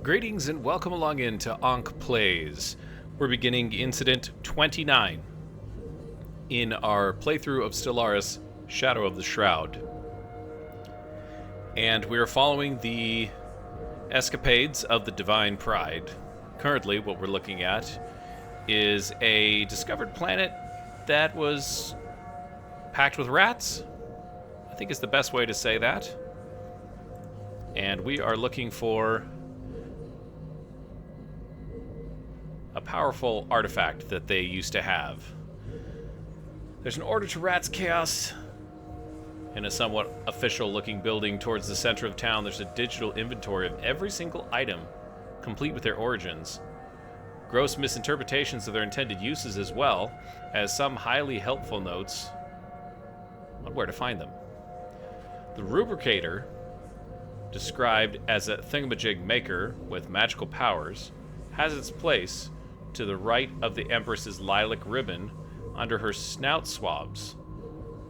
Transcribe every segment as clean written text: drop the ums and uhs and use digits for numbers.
Greetings and welcome along into Ankh Plays. We're beginning Incident 29 in our playthrough of Stellaris, Shadow of the Shroud. And we are following the escapades of the Divine Pryde. Currently, what we're looking at is a discovered planet that was packed with rats. I think is the best way to say that. And we are looking for a powerful artifact that they used to have. There's an order to rats chaos in a somewhat official-looking building towards the center of town. There's a digital inventory of every single item, complete with their origins. Gross misinterpretations of their intended uses, as well as some highly helpful notes on where to find them. The Rubricator, described as a thingamajig maker with magical powers, has its place to the right of the Empress's lilac ribbon under her snout swabs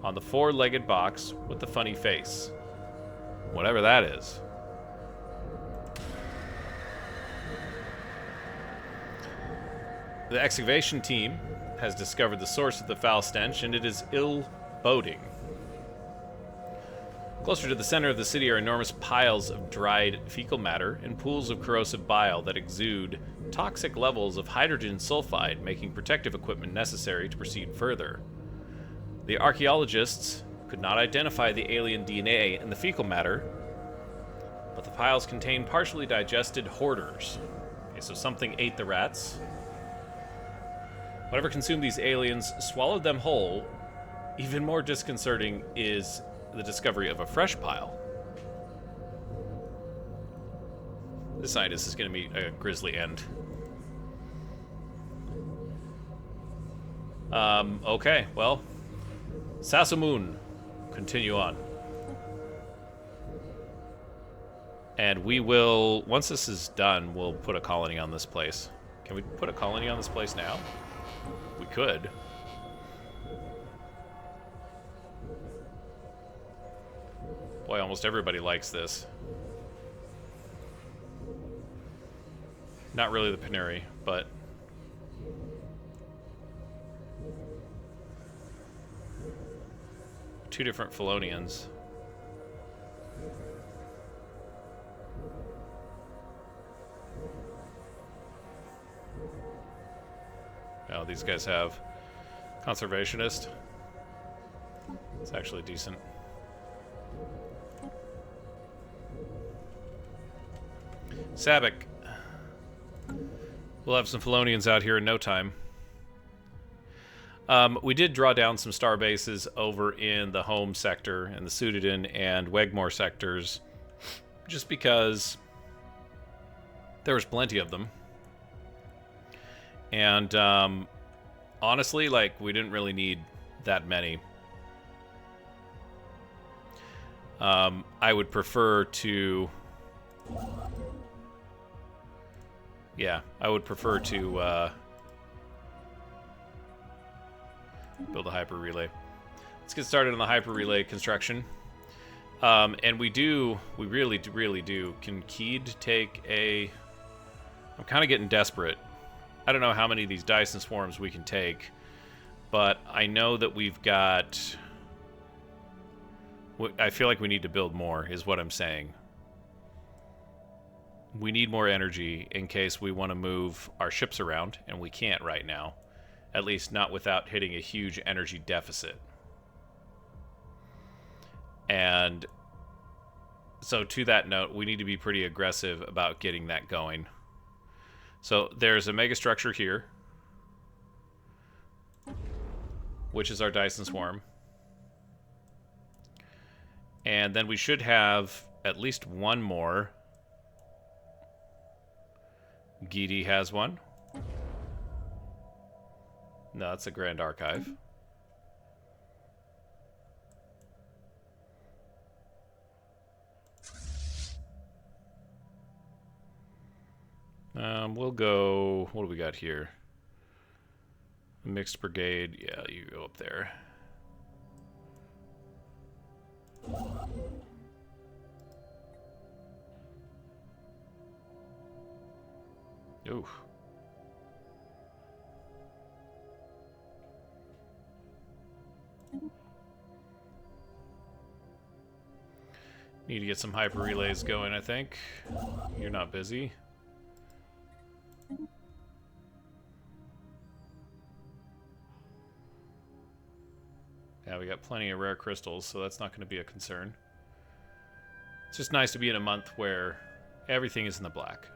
on the four-legged box with the funny face. Whatever that is. The excavation team has discovered the source of the foul stench, and it is ill boding. Closer to the center of the city are enormous piles of dried fecal matter and pools of corrosive bile that exude toxic levels of hydrogen sulfide, making protective equipment necessary to proceed further. The archaeologists could not identify the alien DNA in the fecal matter, but the piles contain partially digested hoarders. Okay, so something ate the rats. Whatever consumed these aliens swallowed them whole. Even more disconcerting is the discovery of a fresh pile. This scientist is going to meet a grisly end. Okay, well, Sassamoon, continue on. And we will, once this is done, we'll put a colony on this place. Can we put a colony on this place now? We could. Boy, almost everybody likes this. Not really the Paneri, but two different Felonians. Oh, these guys have conservationist. It's actually decent. Sabak. We'll have some Felonians out here in no time. We did draw down some star bases over in the home sector and the Sudoden and Wegmore sectors, just because there was plenty of them. And honestly, like, we didn't really need that many. I would prefer to... Yeah, I would prefer to build a hyper relay. Let's get started on the hyper relay construction. And we really do. Can Keed take a... I'm kind of getting desperate. I don't know how many of these Dyson swarms we can take, but I know that we've got... I feel like we need to build more, is what I'm saying. We need more energy in case we want to move our ships around, and we can't right now. At least not without hitting a huge energy deficit. And so to that note, we need to be pretty aggressive about getting that going. So there's a megastructure here, which is our Dyson Swarm. And then we should have at least one more. Gidi has one. No, that's a Grand Archive. We'll go... What do we got here? Mixed Brigade. Yeah, you go up there. Ooh. Need to get some hyper relays going, I think. You're not busy. Yeah, we got plenty of rare crystals, so that's not going to be a concern. It's just nice to be in a month where everything is in the black.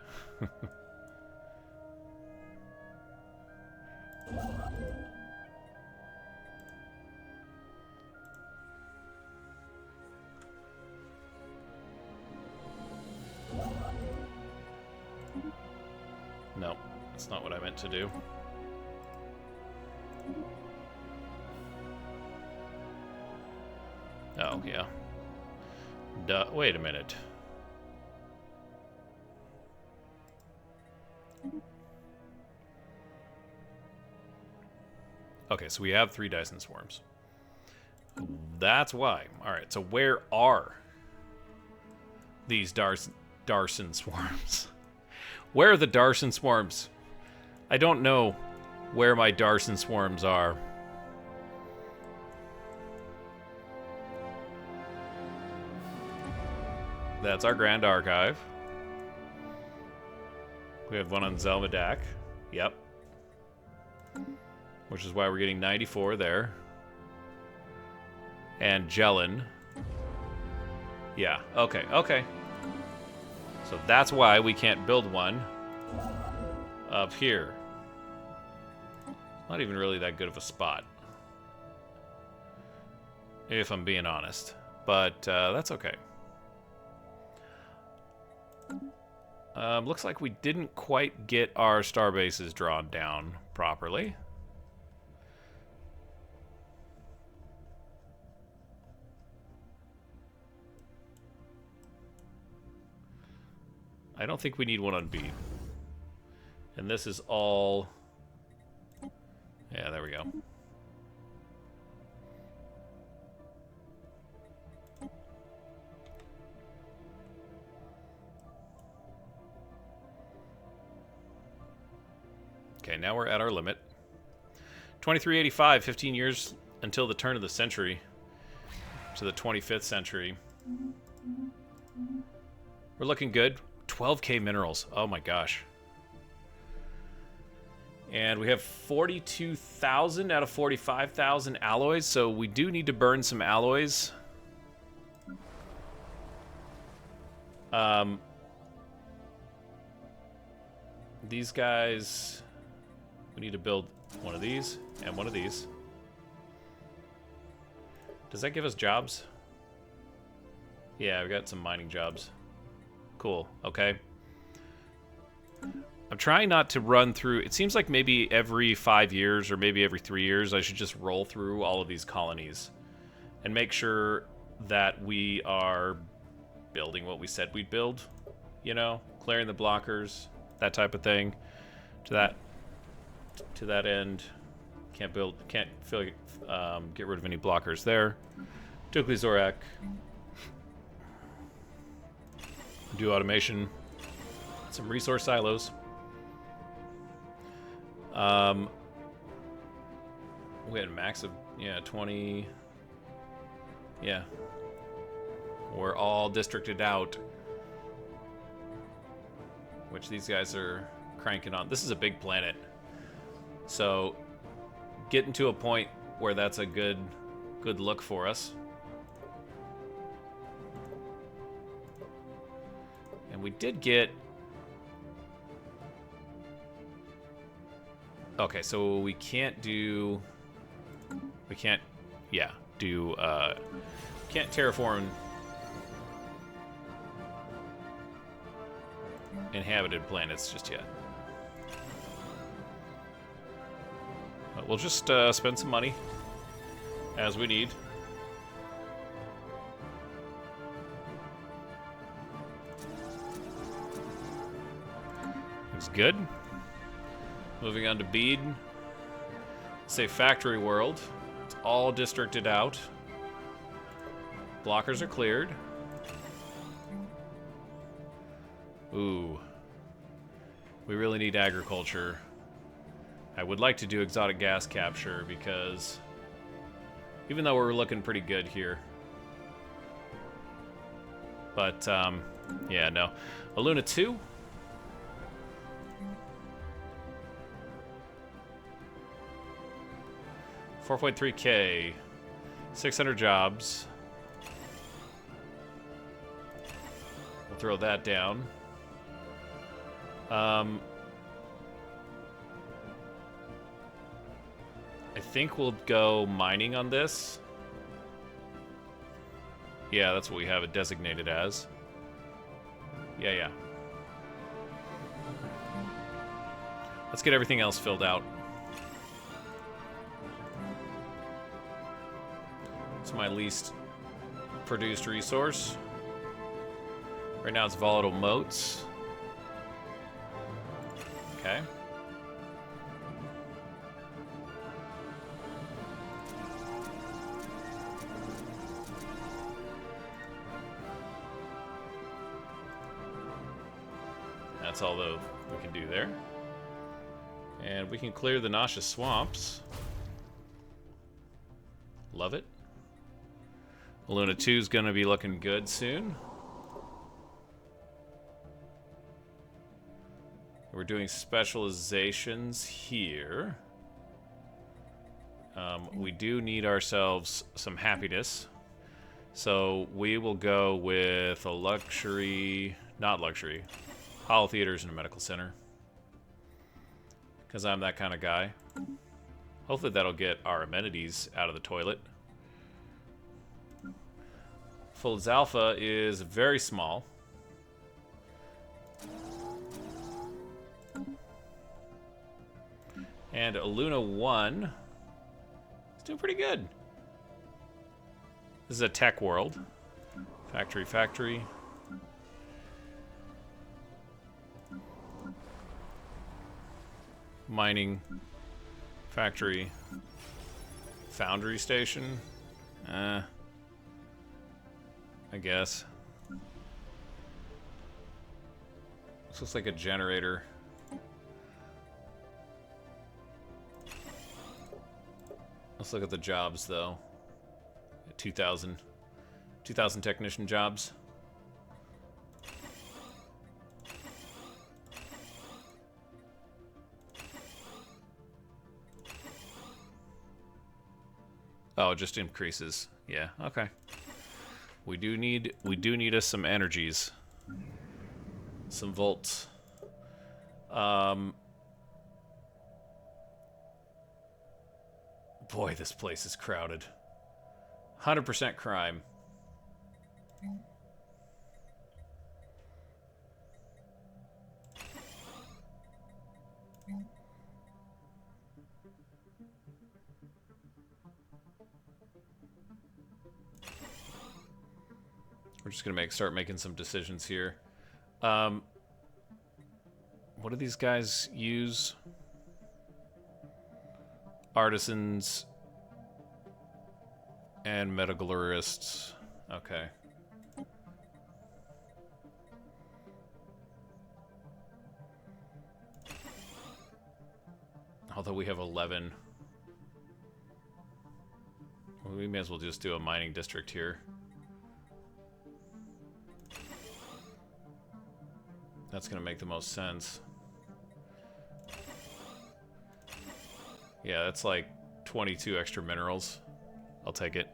No, that's not what I meant to do. Oh, yeah. Duh, wait a minute. Okay, so we have 3 Dyson swarms. That's why. Alright, so where are these Darson swarms? Where are the Darson swarms? I don't know where my Darson swarms are. That's our Grand Archive. We have one on Zelmadak. Yep. Which is why we're getting 94 there. And Jellin. Yeah, okay, okay. So that's why we can't build one up here. Not even really that good of a spot, if I'm being honest. But that's okay. Looks like we didn't quite get our star bases drawn down properly. I don't think we need one on B. And this is all... Yeah, there we go. Okay, now we're at our limit. 2385, 15 years until the turn of the century. To the 25th century. We're looking good. 12k minerals. Oh my gosh. And we have 42,000 out of 45,000 alloys, so we do need to burn some alloys. These guys... We need to build one of these and one of these. Does that give us jobs? Yeah, we got some mining jobs. Cool, okay. I'm trying not to run through... It seems like maybe every 5 years or maybe every 3 years I should just roll through all of these colonies and make sure that we are building what we said we'd build. You know, clearing the blockers, that type of thing. To that end, can't get rid of any blockers there. Tukli Zorak. Do automation. Some resource silos. We had a max of 20. Yeah. We're all districted out, which these guys are cranking on. This is a big planet, so getting to a point where that's a good look for us. And we did get... Okay, so we can't do... We can't... Yeah, do... Can't terraform inhabited planets just yet. But we'll just spend some money as we need. Looks good. Moving on to Bede. Say Factory World. It's all districted out. Blockers are cleared. Ooh. We really need agriculture. I would like to do exotic gas capture because even though we're looking pretty good here. But, yeah, no. Aluna 2? $4.3K. 600 jobs. We'll throw that down. I think we'll go mining on this. Yeah, that's what we have it designated as. Yeah. Let's get everything else filled out. It's my least produced resource. Right now it's volatile motes. Okay. That's all that we can do there. And we can clear the nauseous swamps. Love it. Luna 2 is going to be looking good soon. We're doing specializations here. We do need ourselves some happiness. So we will go with a luxury, not luxury, hall theaters and a medical center. Because I'm that kind of guy. Hopefully that'll get our amenities out of the toilet. Fuller's Alpha is very small. And Luna 1 is doing pretty good. This is a tech world. Factory. Mining. Factory. Foundry station. I guess. This looks like a generator. Let's look at the jobs, though. 2,000 technician jobs. Oh, it just increases. Yeah, okay. We do need us some energies. Some volts. Boy, this place is crowded. 100% crime. We're just gonna start making some decisions here. What do these guys use? Artisans and metallurgists. Okay. Although we have 11. Well, we may as well just do a mining district here. That's going to make the most sense. Yeah, that's like 22 extra minerals. I'll take it.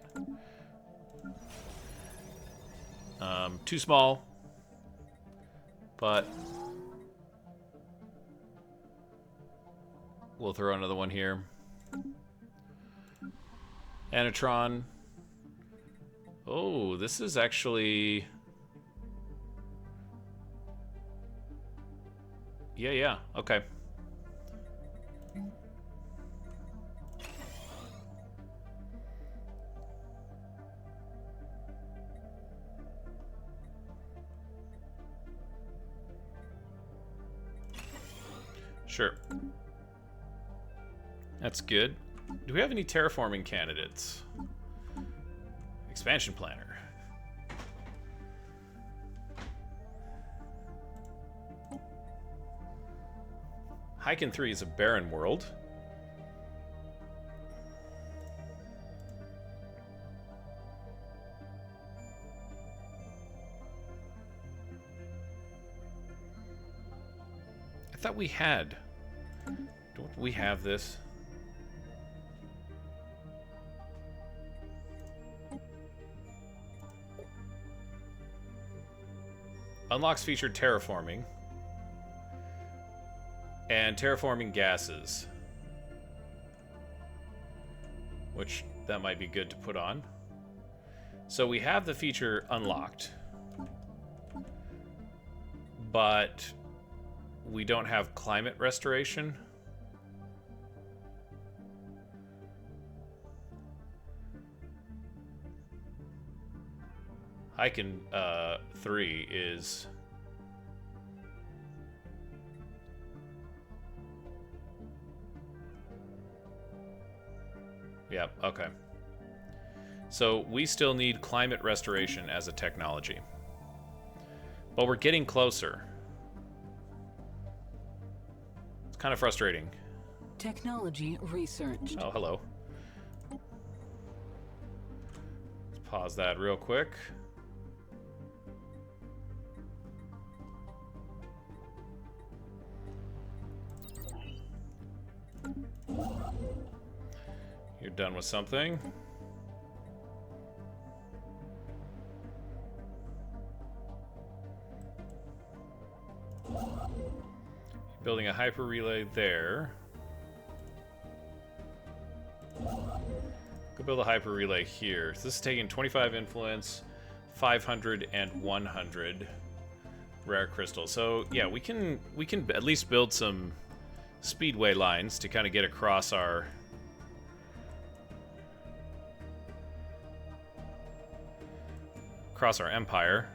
Too small. But we'll throw another one here. Anatron. Oh, this is actually... Yeah, okay. Sure. That's good. Do we have any terraforming candidates? Expansion planner. Hyken 3 is a barren world. I thought we had. Don't we have this? Unlocks feature terraforming. And terraforming gases. Which, that might be good to put on. So we have the feature unlocked. But we don't have climate restoration. Hyken 3 is... Yep, okay. So we still need climate restoration as a technology. But we're getting closer. It's kind of frustrating. Technology researched. Oh, hello. Let's pause that real quick. You're done with something. Building a hyper relay there. Go build a hyper relay here. So this is taking 25 influence, 500 and 100 rare crystals. So yeah, we can at least build some speedway lines to kind of get across our empire.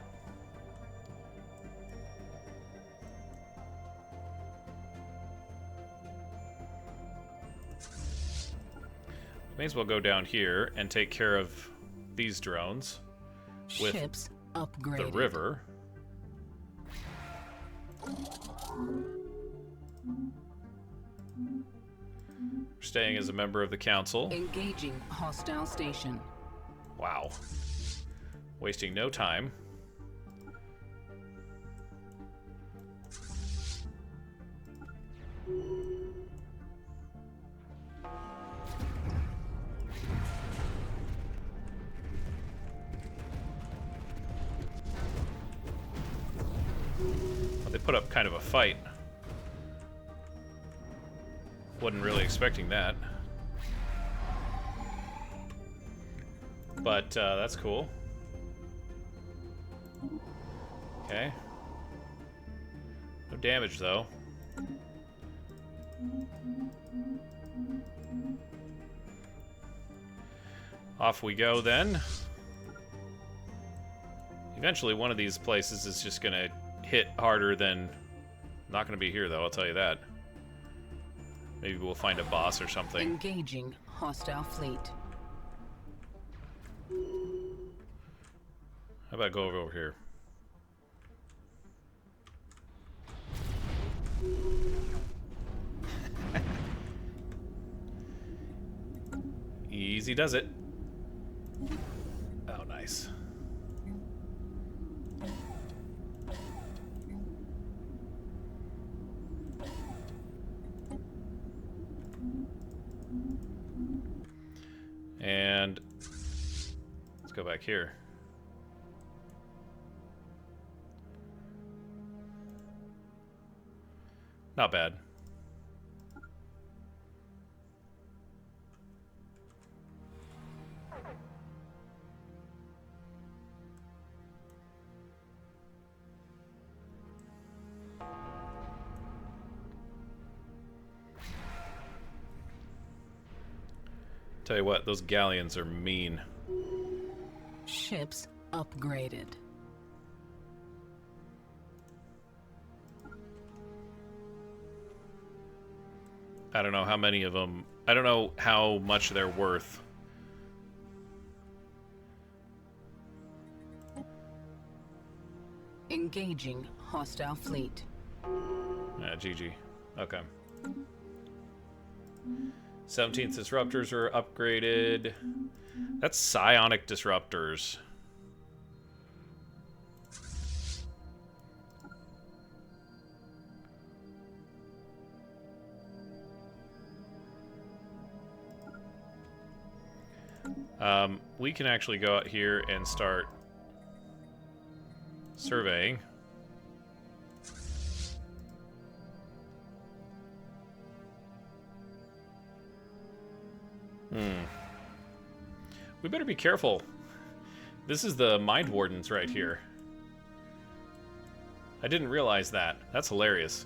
May as well go down here and take care of these drones with Ships upgraded. the river. Staying as a member of the council. Engaging hostile station. Wow. Wasting no time. Well, they put up kind of a fight. Wasn't really expecting that. But that's cool. Okay. No damage, though. Off we go, then. Eventually, one of these places is just gonna hit harder than... Not gonna be here, though, I'll tell you that. Maybe we'll find a boss or something. Engaging hostile fleet. How about go over here? Easy does it. Oh, nice. And let's go back here. Not bad. Tell you what, those galleons are mean. Ships upgraded. I don't know how many of them. I don't know how much they're worth. Engaging hostile fleet. GG. Okay. 17th disruptors are upgraded. That's psionic disruptors. We can actually go out here and start surveying. We better be careful. This is the Mind Wardens right here. I didn't realize that. That's hilarious.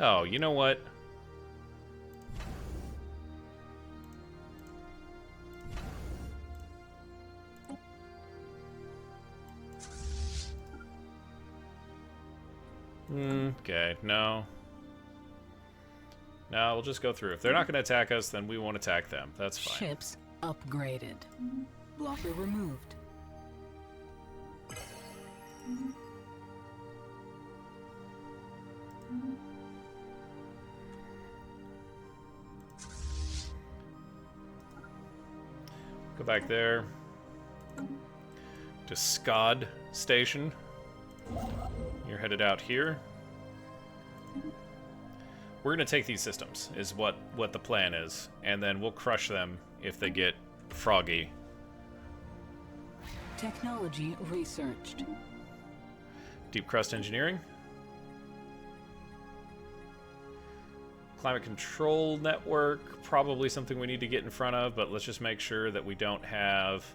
Oh, you know what? Okay, no. No, we'll just go through. If they're not going to attack us, then we won't attack them. That's fine. Ships upgraded. Blocker removed. Go back there. To Scod Station. You're headed out here. We're going to take these systems, is what the plan is. And then we'll crush them if they get froggy. Technology researched. Deep crust engineering. Climate control network, probably something we need to get in front of, but let's just make sure that we don't have...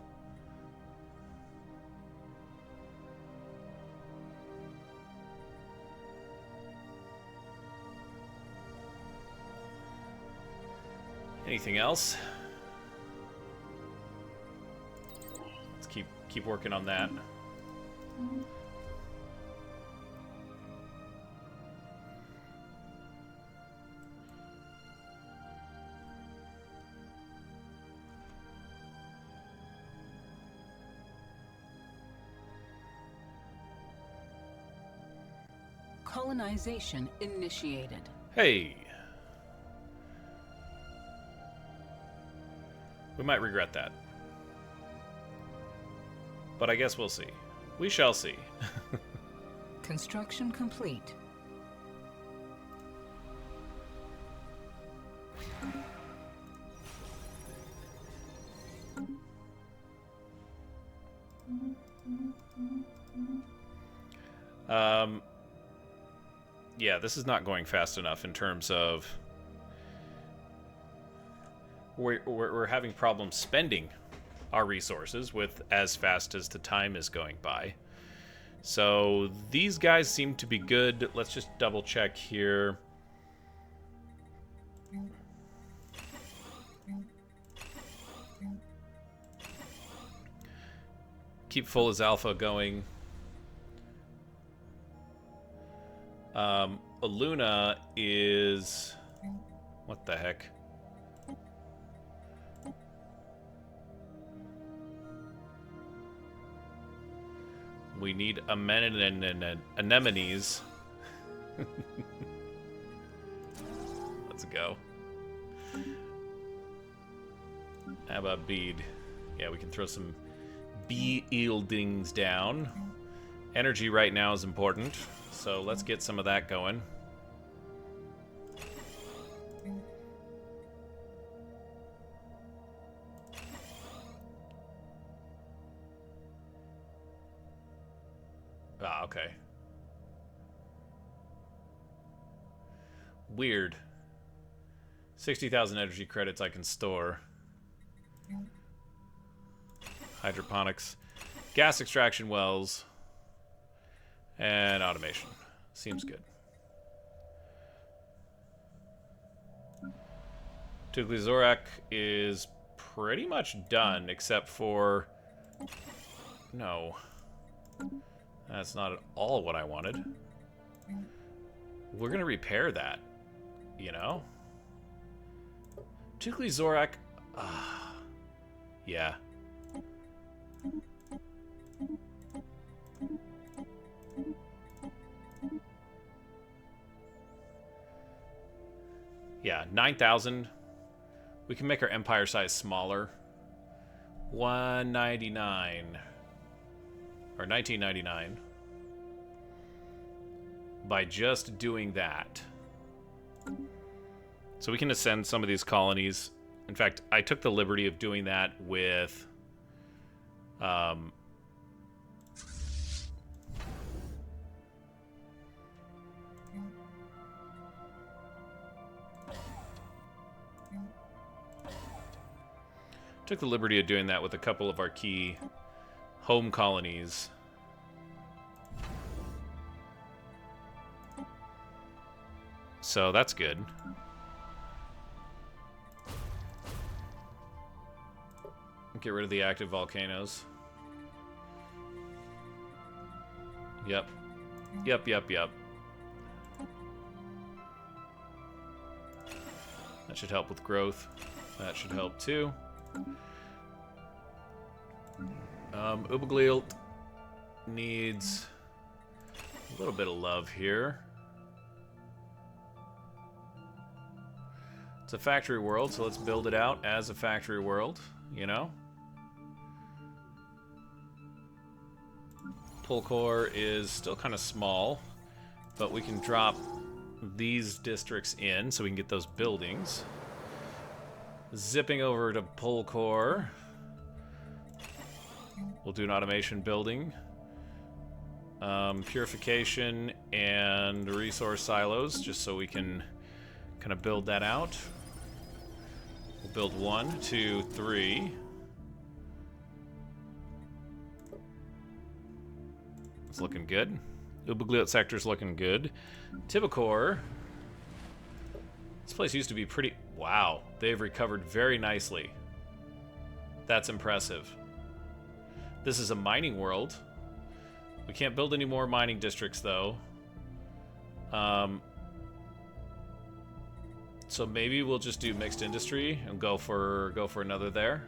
anything else? Let's keep working on that. Colonization initiated. Hey! We might regret that. But I guess we'll see. We shall see. Construction complete. Yeah, this is not going fast enough in terms of... We're having problems spending our resources with as fast as the time is going by. So these guys seem to be good. Let's just double check here. Keep full as alpha going. Luna is... what the heck? We need anemones. Let's go. How about bead? Yeah, we can throw some bee yieldings down. Energy right now is important, so let's get some of that going. Ah, okay. Weird. 60,000 energy credits I can store. Hydroponics. Gas extraction wells. And automation. Seems good. Tuglizorak is pretty much done, except for... no. That's not at all what I wanted. We're gonna repair that, you know? Tuglizorak... yeah. Yeah, 9,000. We can make our empire size smaller. 199 or 1999 by just doing that. So we can ascend some of these colonies. In fact, I took the liberty of doing that with took the liberty of doing that with a couple of our key home colonies. So that's good. Get rid of the active volcanoes. Yep. Yep. That should help with growth. That should help too. Ubaglilt needs a little bit of love here. It's a factory world, so let's build it out as a factory world, you know? Pulkor is still kind of small, but we can drop these districts in so we can get those buildings. Zipping over to Pulkor. We'll do an automation building. Purification and resource silos, just so we can kind of build that out. We'll build 1, 2, 3. It's looking good. Ubagliot sector's looking good. Tibicor. This place used to be pretty... Wow, they've recovered very nicely. That's impressive. This is a mining world. We can't build any more mining districts, though. So maybe we'll just do mixed industry and go for another there.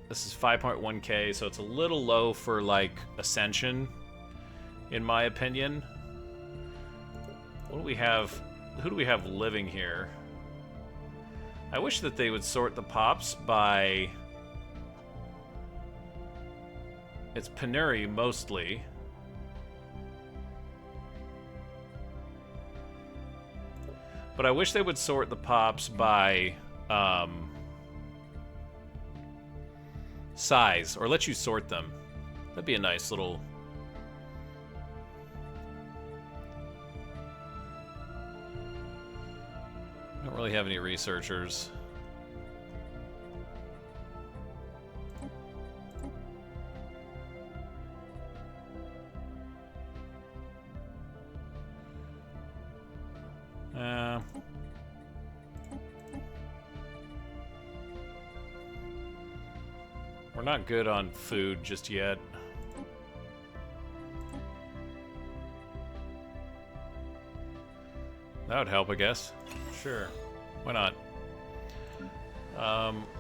This is 5.1k, so it's a little low for like Ascension, in my opinion. What do we have? Who do we have living here? I wish that they would sort the pops by... It's Penuri mostly. But I wish they would sort the pops by size, or let you sort them. That'd be a nice little... Don't really have any researchers. We're not good on food just yet. That would help, I guess. Sure. Why not?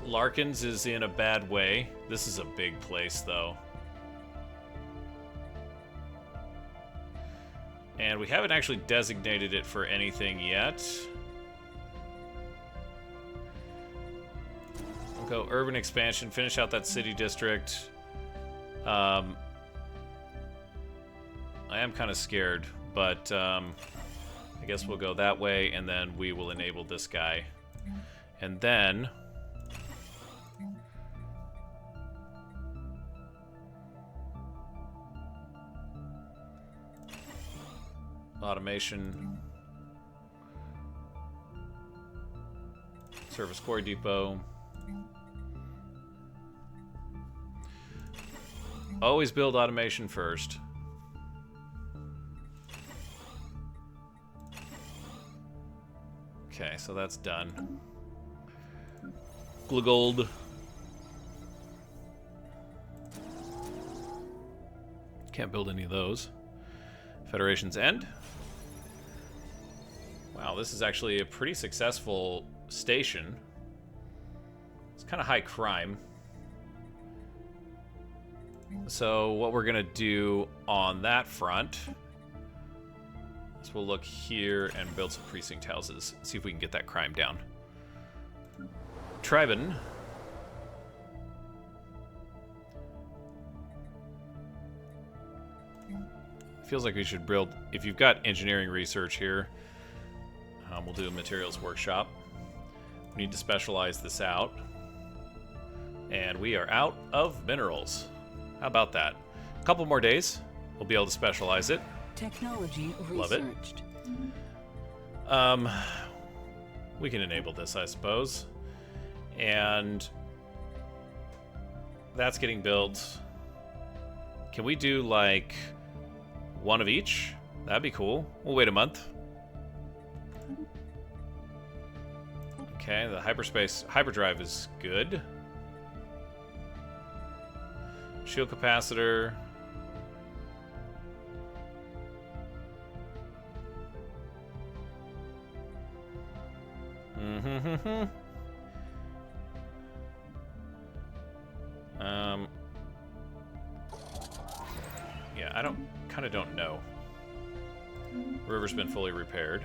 Larkins is in a bad way. This is a big place, though. And we haven't actually designated it for anything yet. We'll go urban expansion, finish out that city district. I am kind of scared, but I guess we'll go that way, and then we will enable this guy. And then... automation. Service quarry depot. Always build automation first. Okay, so that's done. Glugold. Can't build any of those. Federation's End. Wow, this is actually a pretty successful station. It's kind of high crime. So what we're going to do on that front... So we'll look here and build some precinct houses. See if we can get that crime down. Triben. Feels like we should build... If you've got engineering research here, we'll do a materials workshop. We need to specialize this out. And we are out of minerals. How about that? A couple more days, we'll be able to specialize it. Technology Love it. researched. We can enable this, I suppose. And that's getting built. Can we do, like, one of each? That'd be cool. We'll wait a month. Okay, the hyperdrive is good. Shield capacitor. Yeah, I kind of don't know. River's been fully repaired.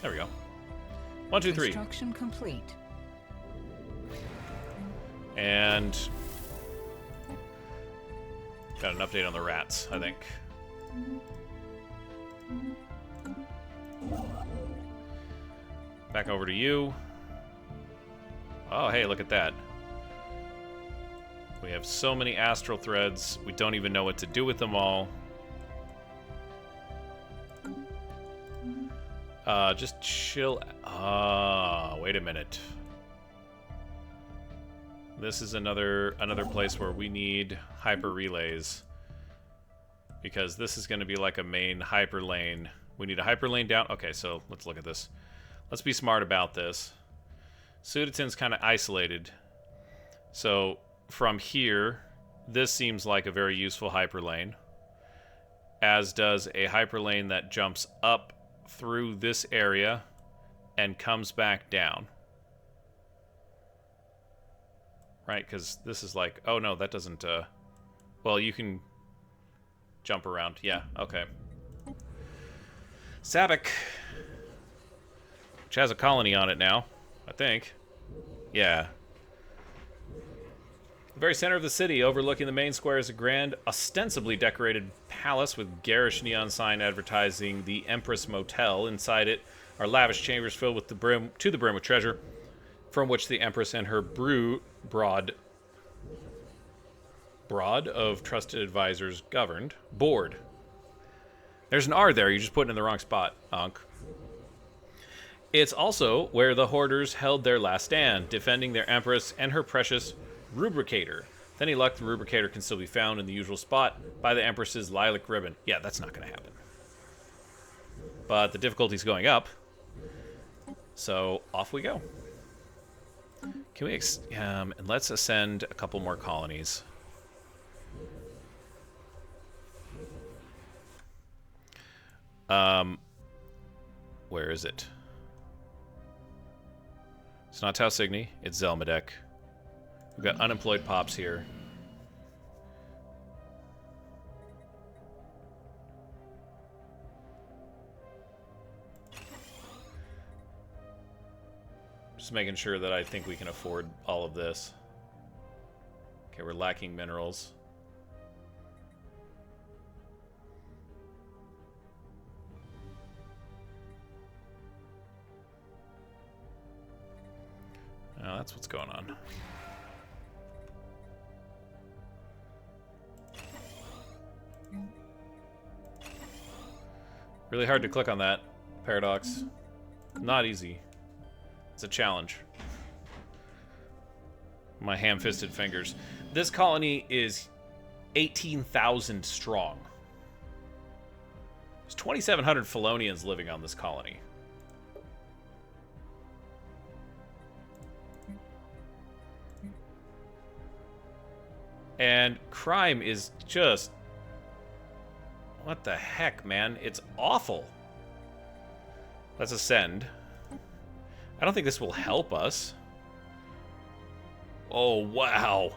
There we go. 1, 2, 3. Construction complete. And got an update on the rats, I think. Back over to you. Oh, hey, look at that. We have so many astral threads, we don't even know what to do with them all. Just chill. Wait a minute. This is another place where we need hyper relays, because this is going to be like a main hyper lane. We need a hyper lane down. Okay, so let's look at this. Let's be smart about this. Sudatin's kind of isolated. So from here, this seems like a very useful hyper lane, as does a hyper lane that jumps up through this area and comes back down. Right, because this is like... Oh, no, that doesn't... Well, you can jump around. Yeah, okay. Sabak, which has a colony on it now, I think. Yeah. The very center of the city, overlooking the main square, is a grand, ostensibly decorated palace with garish neon sign advertising the Empress Motel. Inside it are lavish chambers filled with to the brim with treasure, from which the Empress and her brood of trusted advisors board. There's an R there, you just put it in the wrong spot, Ankh. It's also where the Hoarders held their last stand, defending their Empress and her precious rubricator. With any luck, the rubricator can still be found in the usual spot by the Empress's lilac ribbon. Yeah, that's not going to happen. But the difficulty's going up, so off we go. Can we and let's ascend a couple more colonies. Where is it? It's not Tau Cygni, it's Zelmadek. We've got unemployed pops here. Just making sure that I think we can afford all of this. Okay, we're lacking minerals. Oh, that's what's going on. Really hard to click on that, Paradox. Not easy. It's a challenge. My ham-fisted fingers. This colony is 18,000 strong. There's 2,700 Felonians living on this colony. And crime is just... What the heck, man? It's awful. Let's ascend. I don't think this will help us. Oh, wow.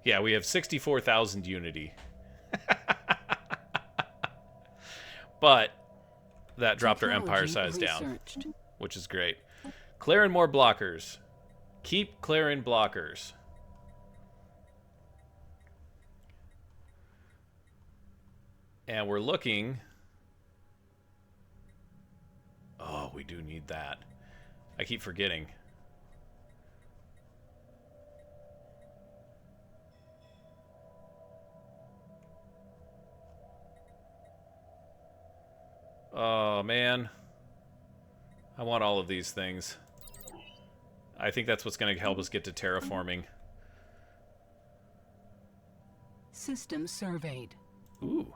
Yeah, we have 64,000 unity. But that dropped our empire size down, which is great. Clearing more blockers. Keep clearing blockers. And we're looking... Oh, we do need that. I keep forgetting. Oh, man. I want all of these things. I think that's what's going to help us get to terraforming. System surveyed. Ooh.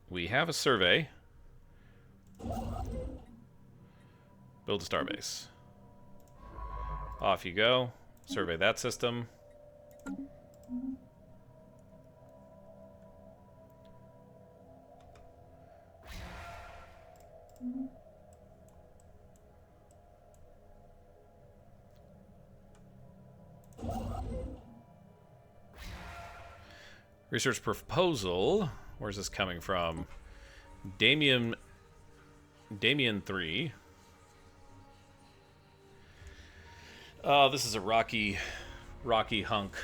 We have a survey. Build a starbase. Off you go. Survey that system. Research proposal. Where's this coming from? Damien 3. Oh, this is a rocky hunk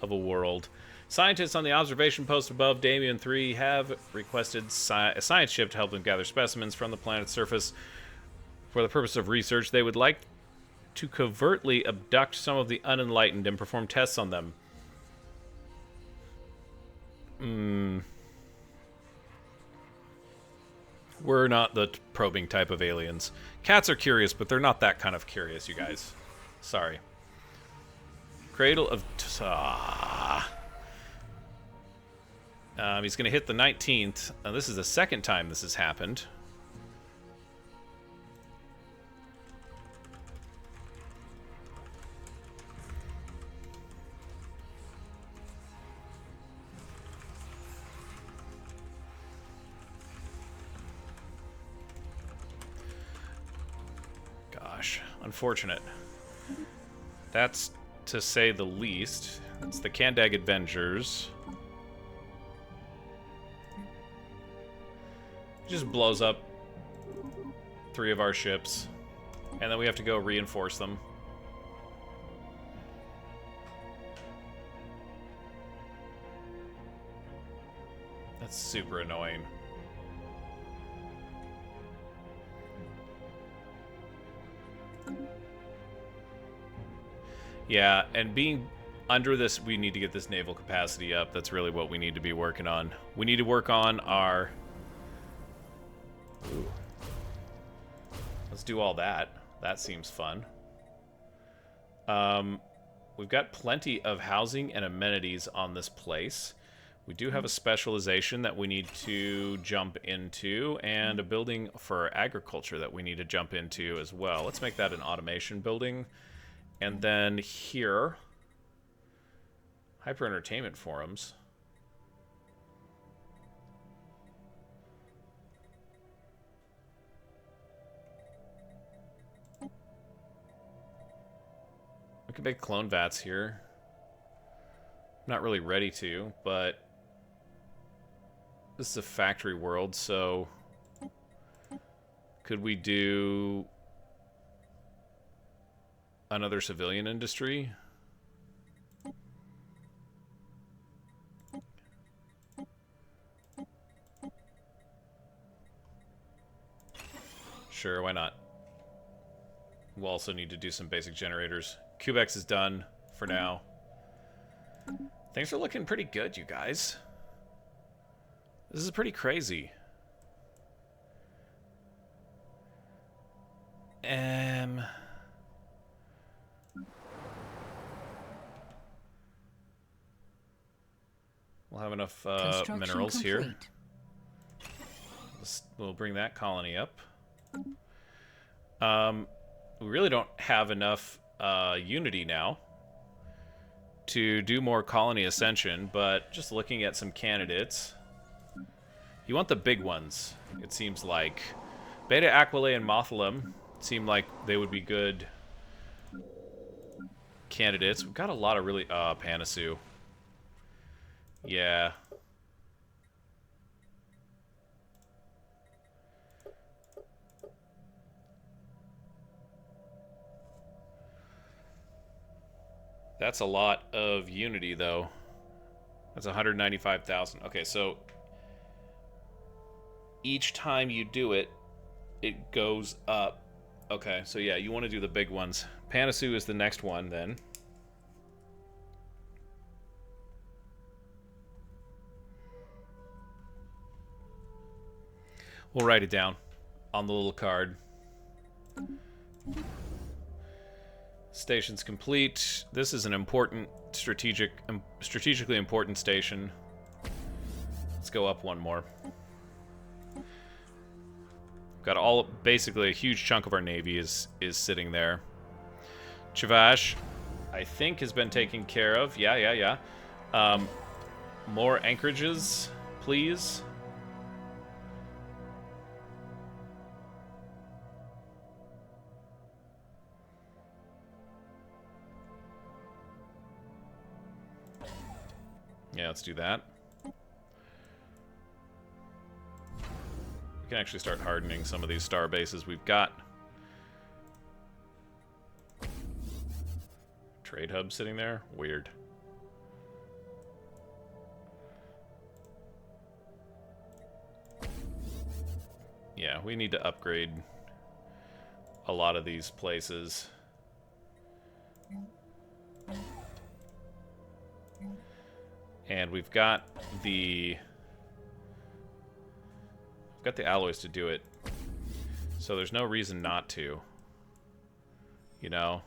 of a world. Scientists on the observation post above Damien 3 have requested a science ship to help them gather specimens from the planet's surface for the purpose of research. They would like to covertly abduct some of the unenlightened and perform tests on them. We're not the probing type of aliens. Cats are curious, but they're not that kind of curious, you guys. Sorry. Cradle of... he's going to hit the 19th. This is the second time this has happened. Gosh, unfortunate. That's to say the least. It's the Kandag Avengers. Just blows up 3 of our ships, and then we have to go reinforce them. That's super annoying. Yeah, and being under this, we need to get this naval capacity up. That's really what we need to be working on. We need to work on our... Ooh. Let's do all that. That seems fun. We've got plenty of housing and amenities on this place. We do have a specialization that we need to jump into, and a building for agriculture that we need to jump into as well. Let's make that an automation building. And then here, hyper entertainment forums. We could make clone vats here. I'm not really ready to, but this is a factory world, so could we do another civilian industry? Sure, why not? We'll also need to do some basic generators. Cubex is done for now. Things are looking pretty good, you guys. This is pretty crazy. We'll have enough minerals here. We'll bring that colony up. We really don't have enough unity now to do more colony ascension, but just looking at some candidates. You want the big ones, it seems like. Beta Aquila and Mothalem seem like they would be good candidates. We've got a lot of really... Panasu. Yeah. That's a lot of unity, though. That's 195,000. Okay, so each time you do it, it goes up. Okay, so yeah, you want to do the big ones. Panasu is the next one, then. We'll write it down on the little card. Station's complete. This is an important strategically important station. Let's go up one more. Got basically a huge chunk of our navy is sitting there. Chavash, I think, has been taken care of. Yeah. More anchorages, please. Yeah, let's do that. We can actually start hardening some of these star bases we've got. Trade hub sitting there? Weird. Yeah, we need to upgrade a lot of these places. And we've got the alloys to do it. So there's no reason not to. You know?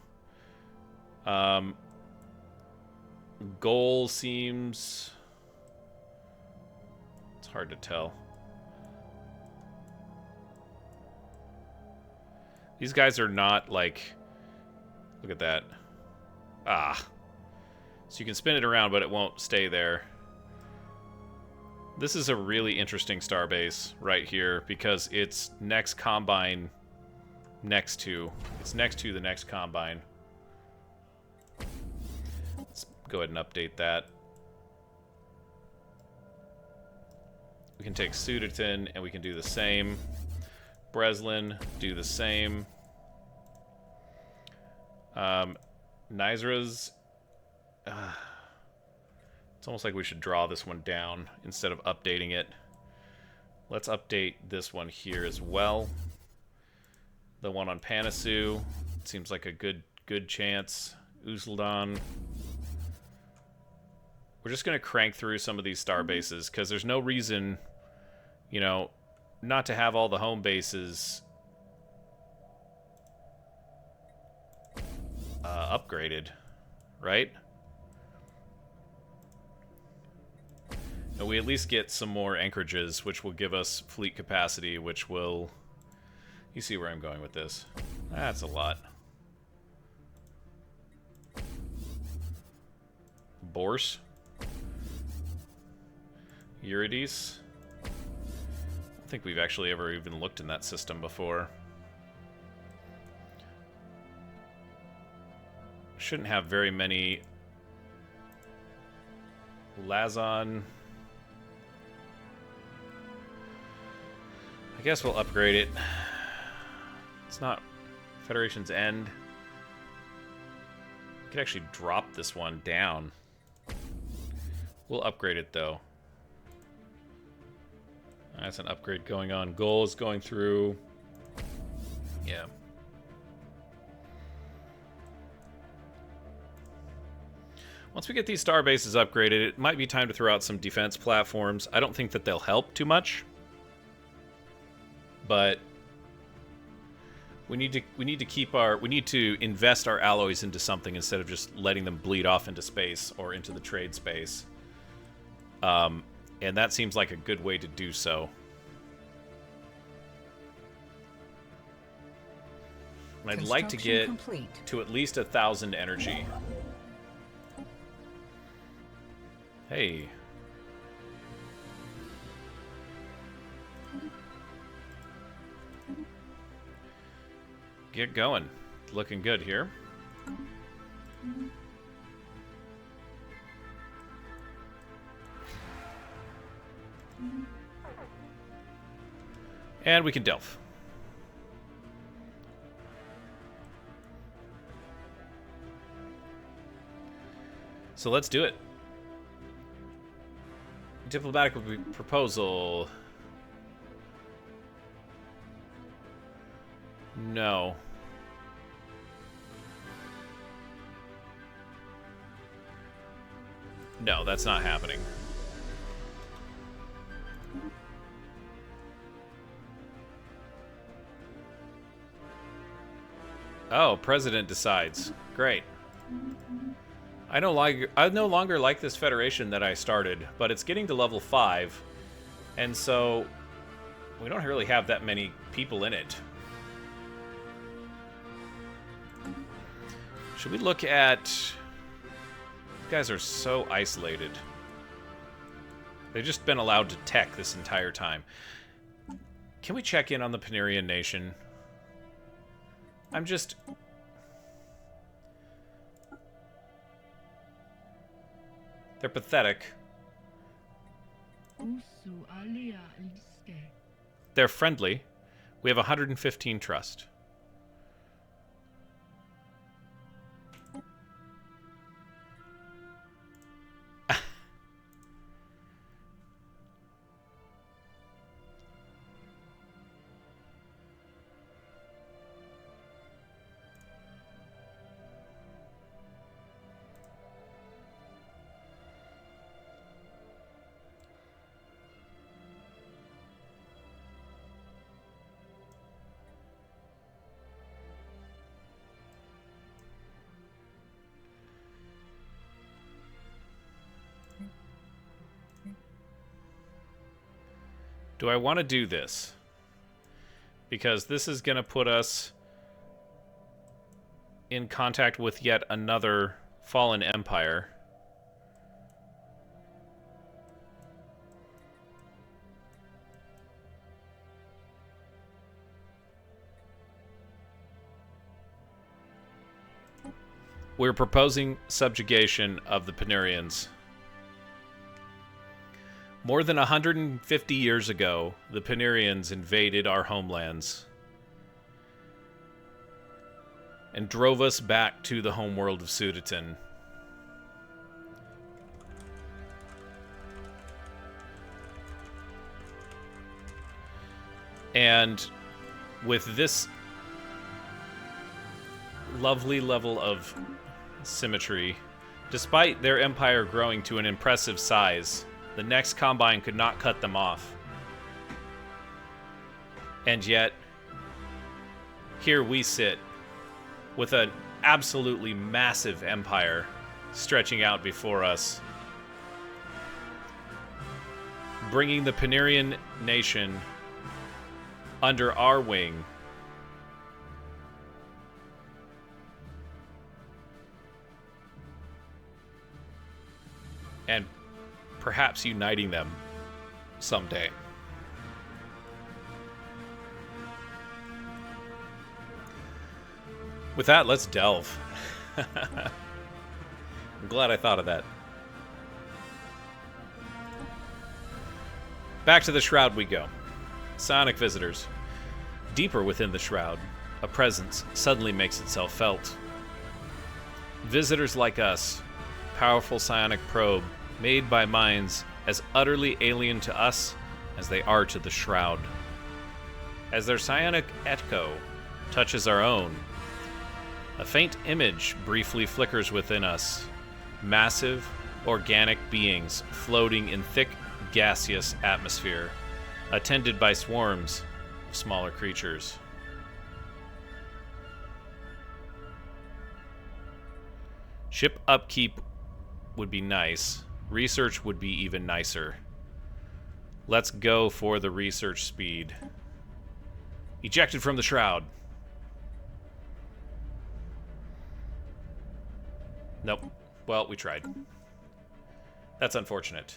Goal seems... It's hard to tell. These guys are not like... Look at that. Ah. So you can spin it around, but it won't stay there. This is a really interesting starbase right here because it's next combine next to. It's next to the next combine. Let's go ahead and update that. We can take Sudatin and we can do the same. Breslin, do the same. Nizra's... it's almost like we should draw this one down instead of updating it. Let's update this one here as well. The one on Panasu seems like a good chance. Uzaldon. We're just going to crank through some of these star bases because there's no reason, you know, not to have all the home bases upgraded, right? And we at least get some more anchorages, which will give us fleet capacity, which will... You see where I'm going with this. That's a lot. Borse. Eurydice. I don't think we've actually ever even looked in that system before. Shouldn't have very many... Lazon. I guess we'll upgrade it. It's not Federation's End. We could actually drop this one down. We'll upgrade it, though. That's an upgrade going on. Goals going through. Yeah. Once we get these star bases upgraded, it might be time to throw out some defense platforms. I don't think that they'll help too much. But we need to invest our alloys into something instead of just letting them bleed off into space or into the trade space. And that seems like a good way to do so. And I'd like to get to at least 1,000 energy. Hey. Get going. Looking good here. And we can delve. So let's do it. Diplomatic proposal. No. No, that's not happening. Oh, president decides. Great. I no longer like this federation that I started, but it's getting to level 5, and so we don't really have that many people in it. Should we look at... You guys are so isolated. They've just been allowed to tech this entire time. Can we check in on the Panirian nation? I'm just... They're pathetic. They're friendly. We have 115 trust. Do I want to do this? Because this is going to put us in contact with yet another fallen empire. We're proposing subjugation of the Panirians. More than 150 years ago, the Panirians invaded our homelands and drove us back to the homeworld of Sudeton. And with this lovely level of symmetry, despite their empire growing to an impressive size, the next Combine could not cut them off. And yet, here we sit with an absolutely massive empire stretching out before us, bringing the Panirian nation under our wing. And perhaps uniting them someday. With that, let's delve. I'm glad I thought of that. Back to the Shroud we go. Psionic visitors. Deeper within the Shroud, a presence suddenly makes itself felt. Visitors like us, powerful psionic probe, made by minds as utterly alien to us as they are to the Shroud. As their psionic echo touches our own, a faint image briefly flickers within us. Massive, organic beings floating in thick, gaseous atmosphere, attended by swarms of smaller creatures. Ship upkeep would be nice. Research would be even nicer. Let's go for the research speed. Ejected from the Shroud. Nope. Well, we tried. That's unfortunate.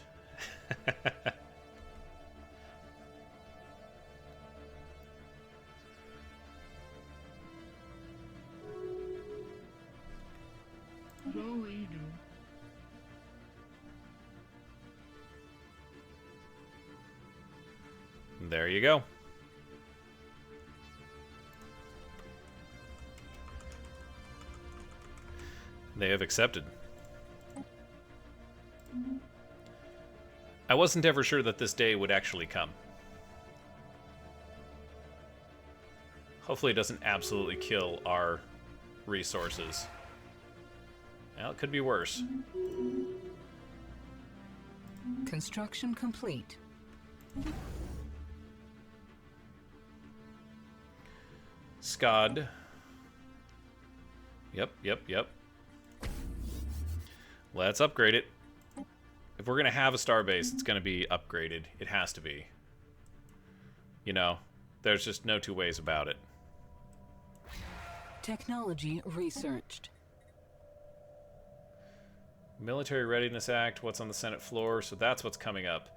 There you go. They have accepted. I wasn't ever sure that this day would actually come. Hopefully it doesn't absolutely kill our resources. Well, it could be worse. Construction complete. Scod. Yep. Let's upgrade it. If we're going to have a starbase, it's going to be upgraded. It has to be. You know, there's just no two ways about it. Technology researched. Military Readiness Act, what's on the Senate floor? So that's what's coming up.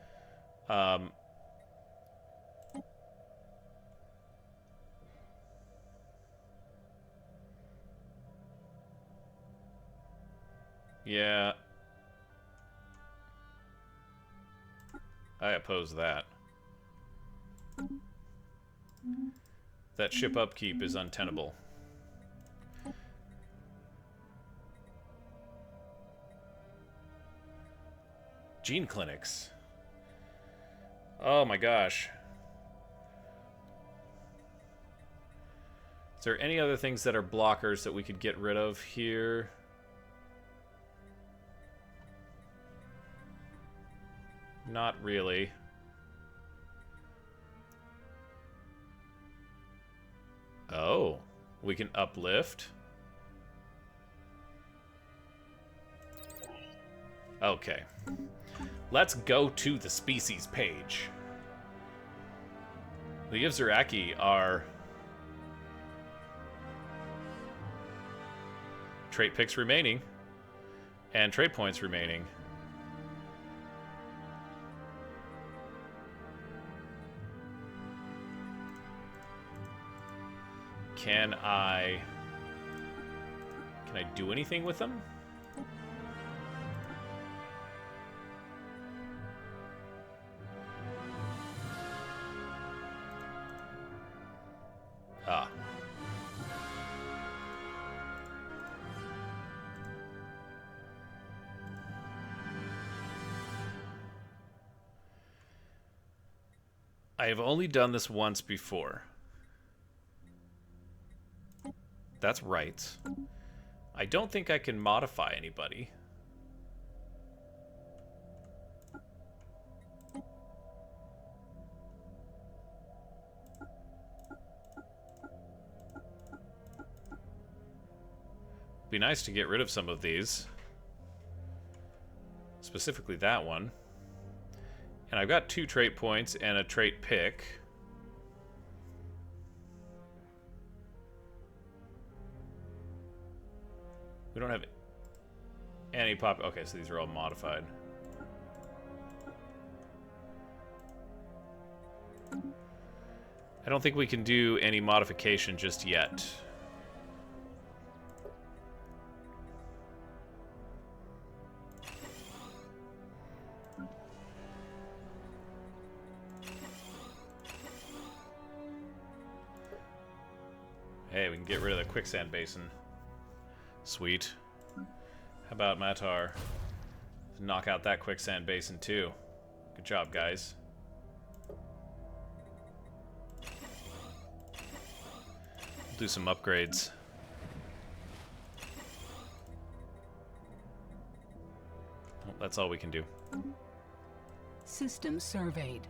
Yeah. I oppose that. That ship upkeep is untenable. Gene clinics. Oh my gosh. Is there any other things that are blockers that we could get rid of here? Not really. Oh, we can uplift. Okay. Let's go to the species page. The Yvziraki are trait picks remaining and trait points remaining. Can I do anything with them? Ah. I have only done this once before. That's right. I don't think I can modify anybody. Be nice to get rid of some of these. Specifically that one. And I've got 2 trait points and a trait pick. We don't have any pop. Okay, so these are all modified. I don't think we can do any modification just yet. Hey, we can get rid of the quicksand basin. Sweet. How about Matar? Knock out that quicksand basin too. Good job, guys. Do some upgrades. Oh, that's all we can do. System surveyed.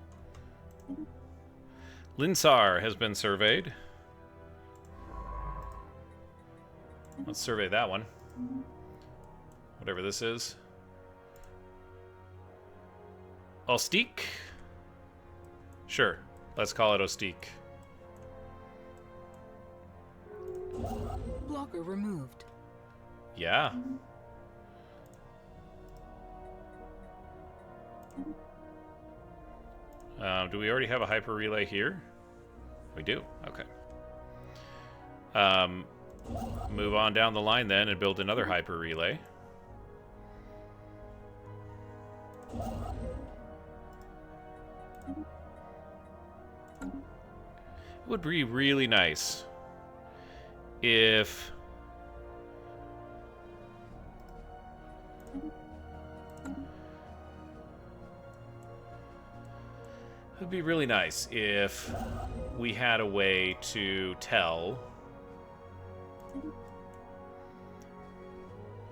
Linsar has been surveyed. Let's survey that one. Whatever this is. Ostique? Sure. Let's call it Ostique. Blocker removed. Yeah. Do we already have a hyper relay here? We do. Okay. Move on down the line then and build another hyper relay. It would be really nice if we had a way to tell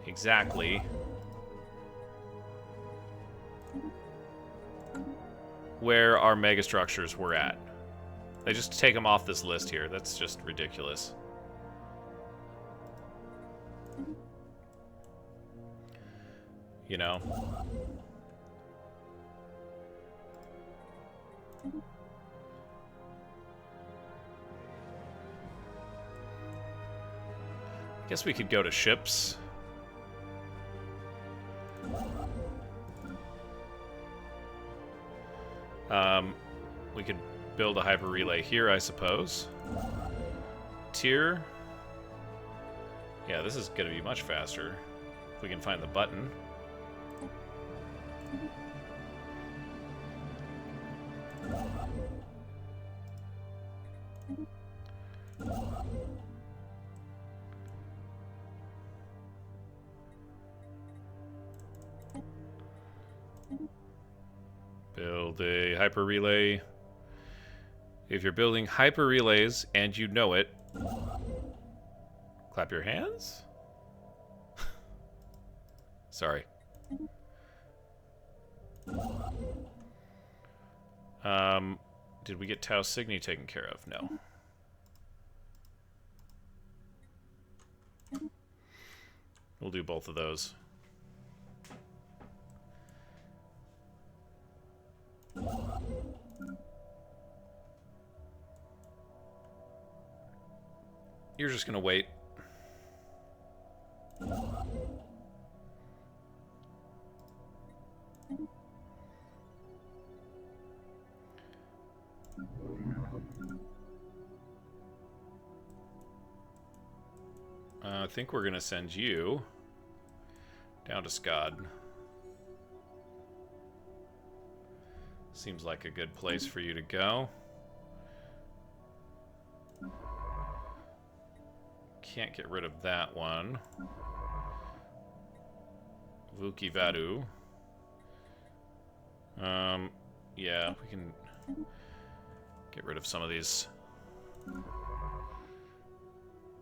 exactly where our megastructures were at. They just take them off this list here. That's just ridiculous. You know? I guess we could go to ships. We could build a hyper relay here, I suppose. Tier. Yeah, this is going to be much faster if we can find the button. Build a hyper relay. If you're building hyper relays and you know it, clap your hands? Sorry. Did we get Tau Cygni taken care of? No. We'll do both of those. You're just gonna wait. I think we're gonna send you down to Scod. Seems like a good place for you to go. Can't get rid of that one. Vuki Vadu. Yeah, we can get rid of some of these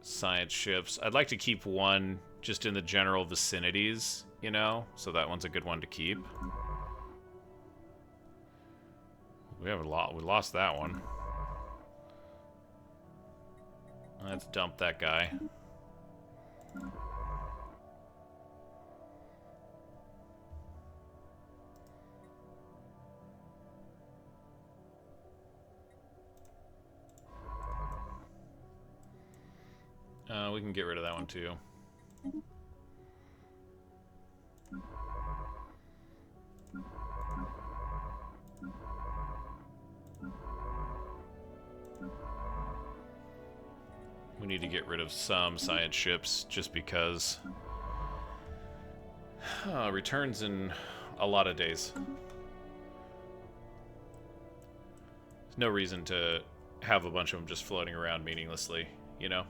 science ships. I'd like to keep one just in the general vicinities, you know? So that one's a good one to keep. We have a lot. We lost that one. Let's dump that guy. We can get rid of that one too. We need to get rid of some science ships just because returns in a lot of days. There's no reason to have a bunch of them just floating around meaninglessly, you know?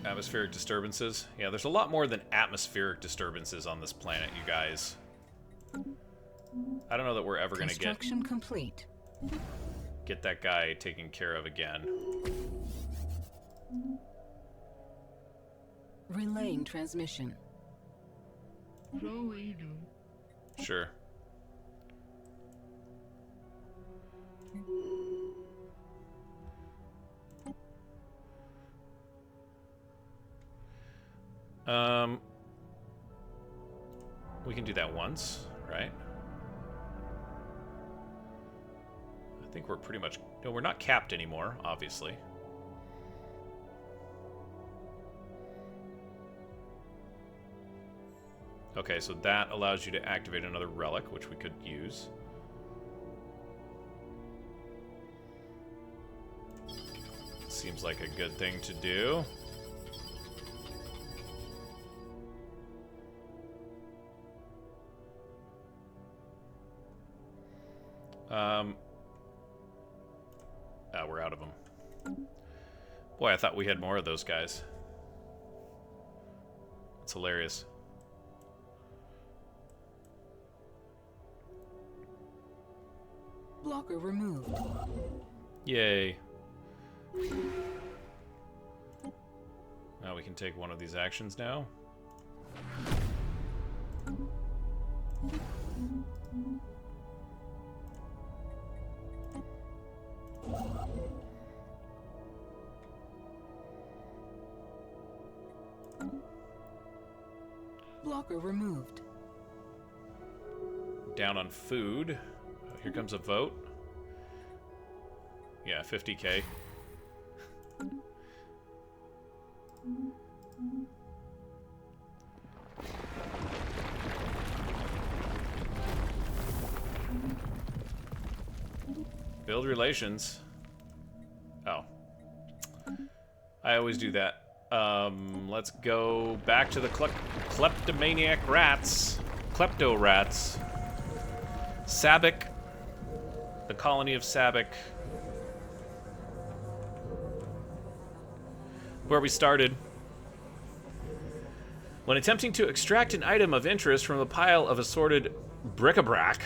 Atmospheric disturbances. Yeah, there's a lot more than atmospheric disturbances on this planet, you guys. I don't know that we're ever going to Construction complete. get that guy taken care of again. Relaying transmission. Sure. We can do that once, right? I think we're pretty much... No, we're not capped anymore, obviously. Okay, so that allows you to activate another relic, which we could use. Seems like a good thing to do. Oh, we're out of them. Boy, I thought we had more of those guys. It's hilarious. Blocker removed. Yay. Now we can take one of these actions now. Blocker removed. Down on food. Here comes a vote. Yeah, 50k. Build relations. Oh. I always do that. Let's go back to the kleptomaniac rats. Klepto rats. Sabik. The colony of Sabik. Where we started. When attempting to extract an item of interest from a pile of assorted bric-a-brac,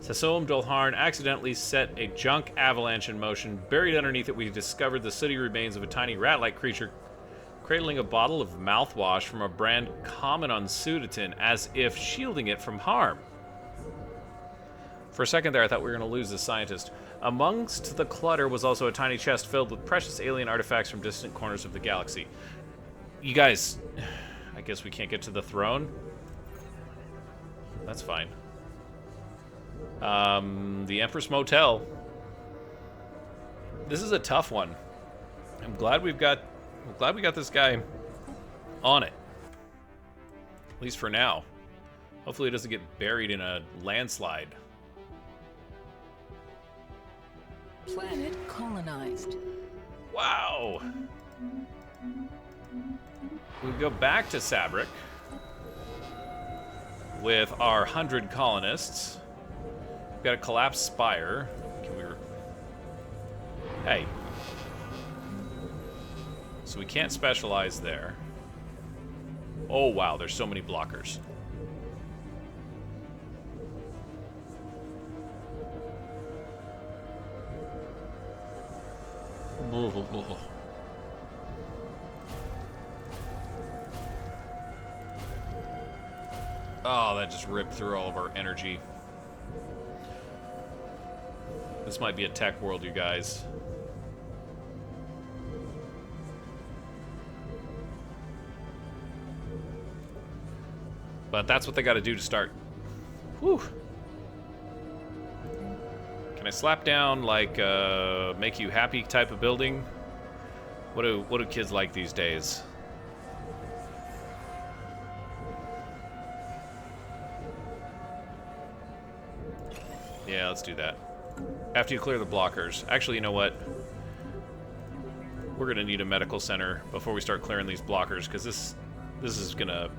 Sassoum Dolharn accidentally set a junk avalanche in motion. Buried underneath it, we discovered the sooty remains of a tiny rat-like creature cradling a bottle of mouthwash from a brand common on Sudatin, as if shielding it from harm. For a second there, I thought we were going to lose the scientist. Amongst the clutter was also a tiny chest filled with precious alien artifacts from distant corners of the galaxy. You guys, I guess we can't get to the throne? That's fine. The Empress Motel. This is a tough one. I'm glad we got this guy on it. At least for now. Hopefully it doesn't get buried in a landslide. Planet colonized. Wow. We go back to Sabrik with our 100 colonists. We've got a collapsed spire. Can we... Hey. So we can't specialize there. Oh, wow. There's so many blockers. Oh, that just ripped through all of our energy. This might be a tech world, you guys. But that's what they got to do to start. Whew. Can I slap down, like, make you happy type of building? What do kids like these days? Yeah, let's do that. After you clear the blockers. Actually, you know what? We're gonna need a medical center before we start clearing these blockers, because this is gonna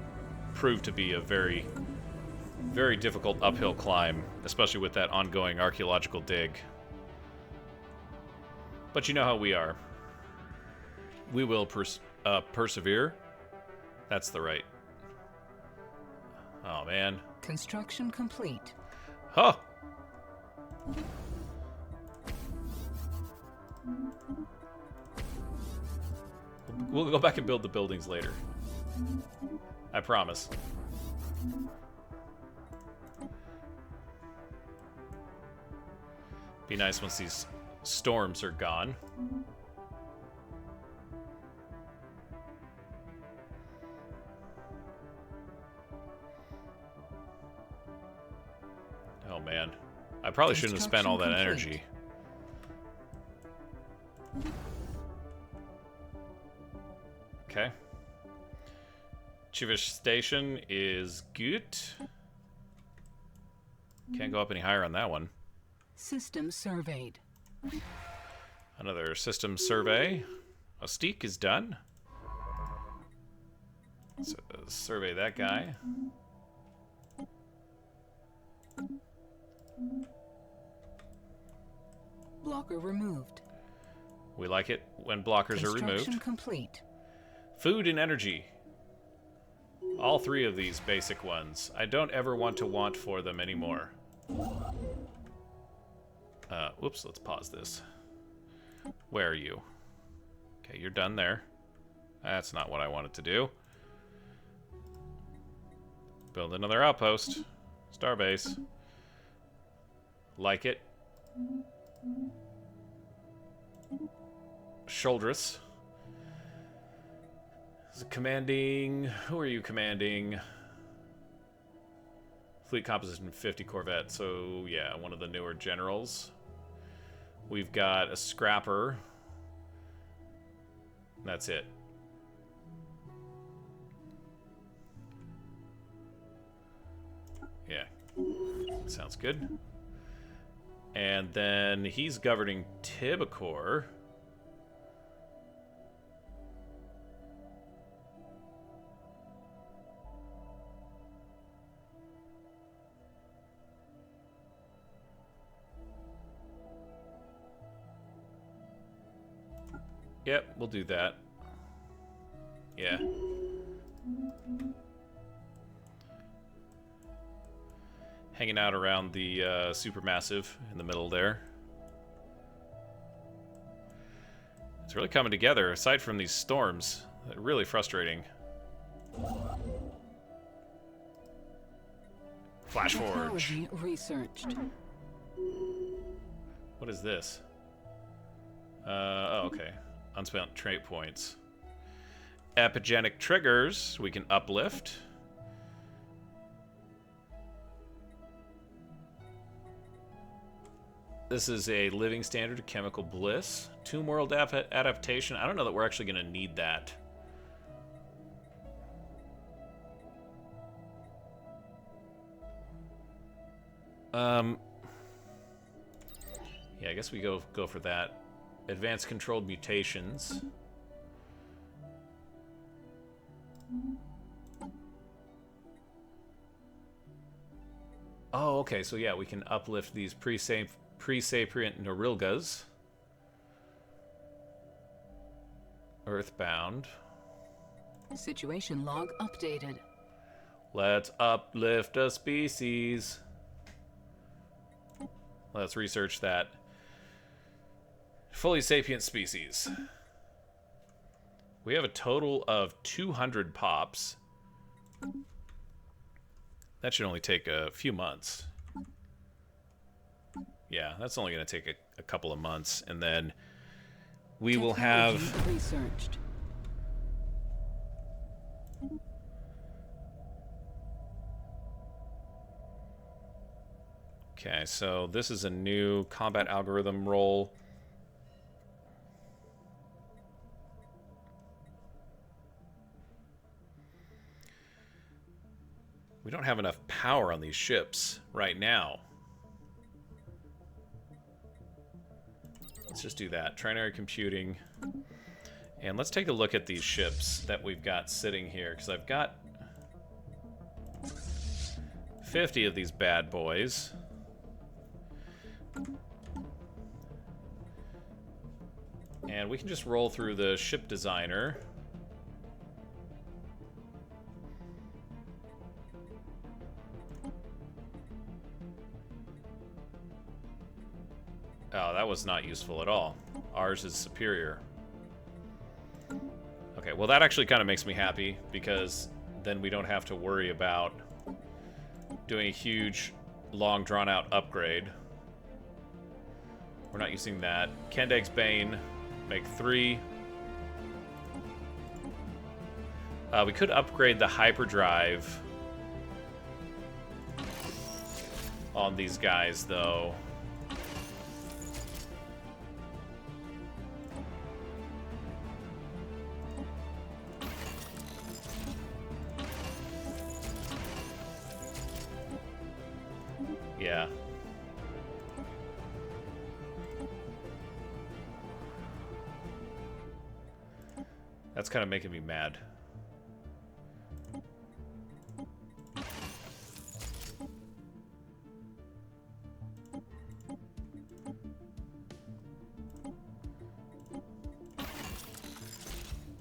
prove to be a very, very difficult uphill climb, especially with that ongoing archaeological dig. But you know how we are. We will persevere. That's the right. Oh, man. Construction complete. Huh. We'll go back and build the buildings later. I promise. Be nice once these storms are gone. Oh man. I probably shouldn't have spent all that energy. Okay. Chivish Station is good. Can't go up any higher on that one. System surveyed. Another system survey. Ostique is done. So, survey that guy. Blocker removed. We like it when blockers are removed. Construction complete. Food and energy. All three of these basic ones. I don't ever want to want for them anymore. Whoops, let's pause this. Where are you? Okay, you're done there. That's not what I wanted to do. Build another outpost. Starbase. Like it. Shoulderous. Commanding... Who are you commanding? Fleet composition 50 Corvette. So, yeah, one of the newer generals. We've got a scrapper. That's it. Yeah. Sounds good. And then he's governing Tibicor. Yep, we'll do that. Yeah. Hanging out around the supermassive in the middle there. It's really coming together, aside from these storms. They're really frustrating. Flash Forge. Technology researched. What is this? Oh, okay. Unspent trait points. Epigenic triggers we can uplift. This is a living standard of chemical bliss. Tomb world adaptation. I don't know that we're actually going to need that. Yeah, I guess we go for that. Advanced controlled mutations. Oh, okay. So yeah, we can uplift these pre-sapient Norilgas. Earthbound. Situation log updated. Let's uplift a species. Let's research that. Fully sapient species. We have a total of 200 pops. That should only take a few months. Yeah, that's only going to take a couple of months, and then we will have... Researched. Okay, so this is a new combat algorithm role. We don't have enough power on these ships right now. Let's just do that. Trinary computing. And let's take a look at these ships that we've got sitting here, because I've got 50 of these bad boys. And we can just roll through the ship designer. Oh, that was not useful at all. Ours is superior. Okay, well that actually kind of makes me happy, because then we don't have to worry about doing a huge, long, drawn-out upgrade. We're not using that. Kendeg's Bane, make 3. We could upgrade the hyperdrive on these guys, though. Yeah. That's kind of making me mad.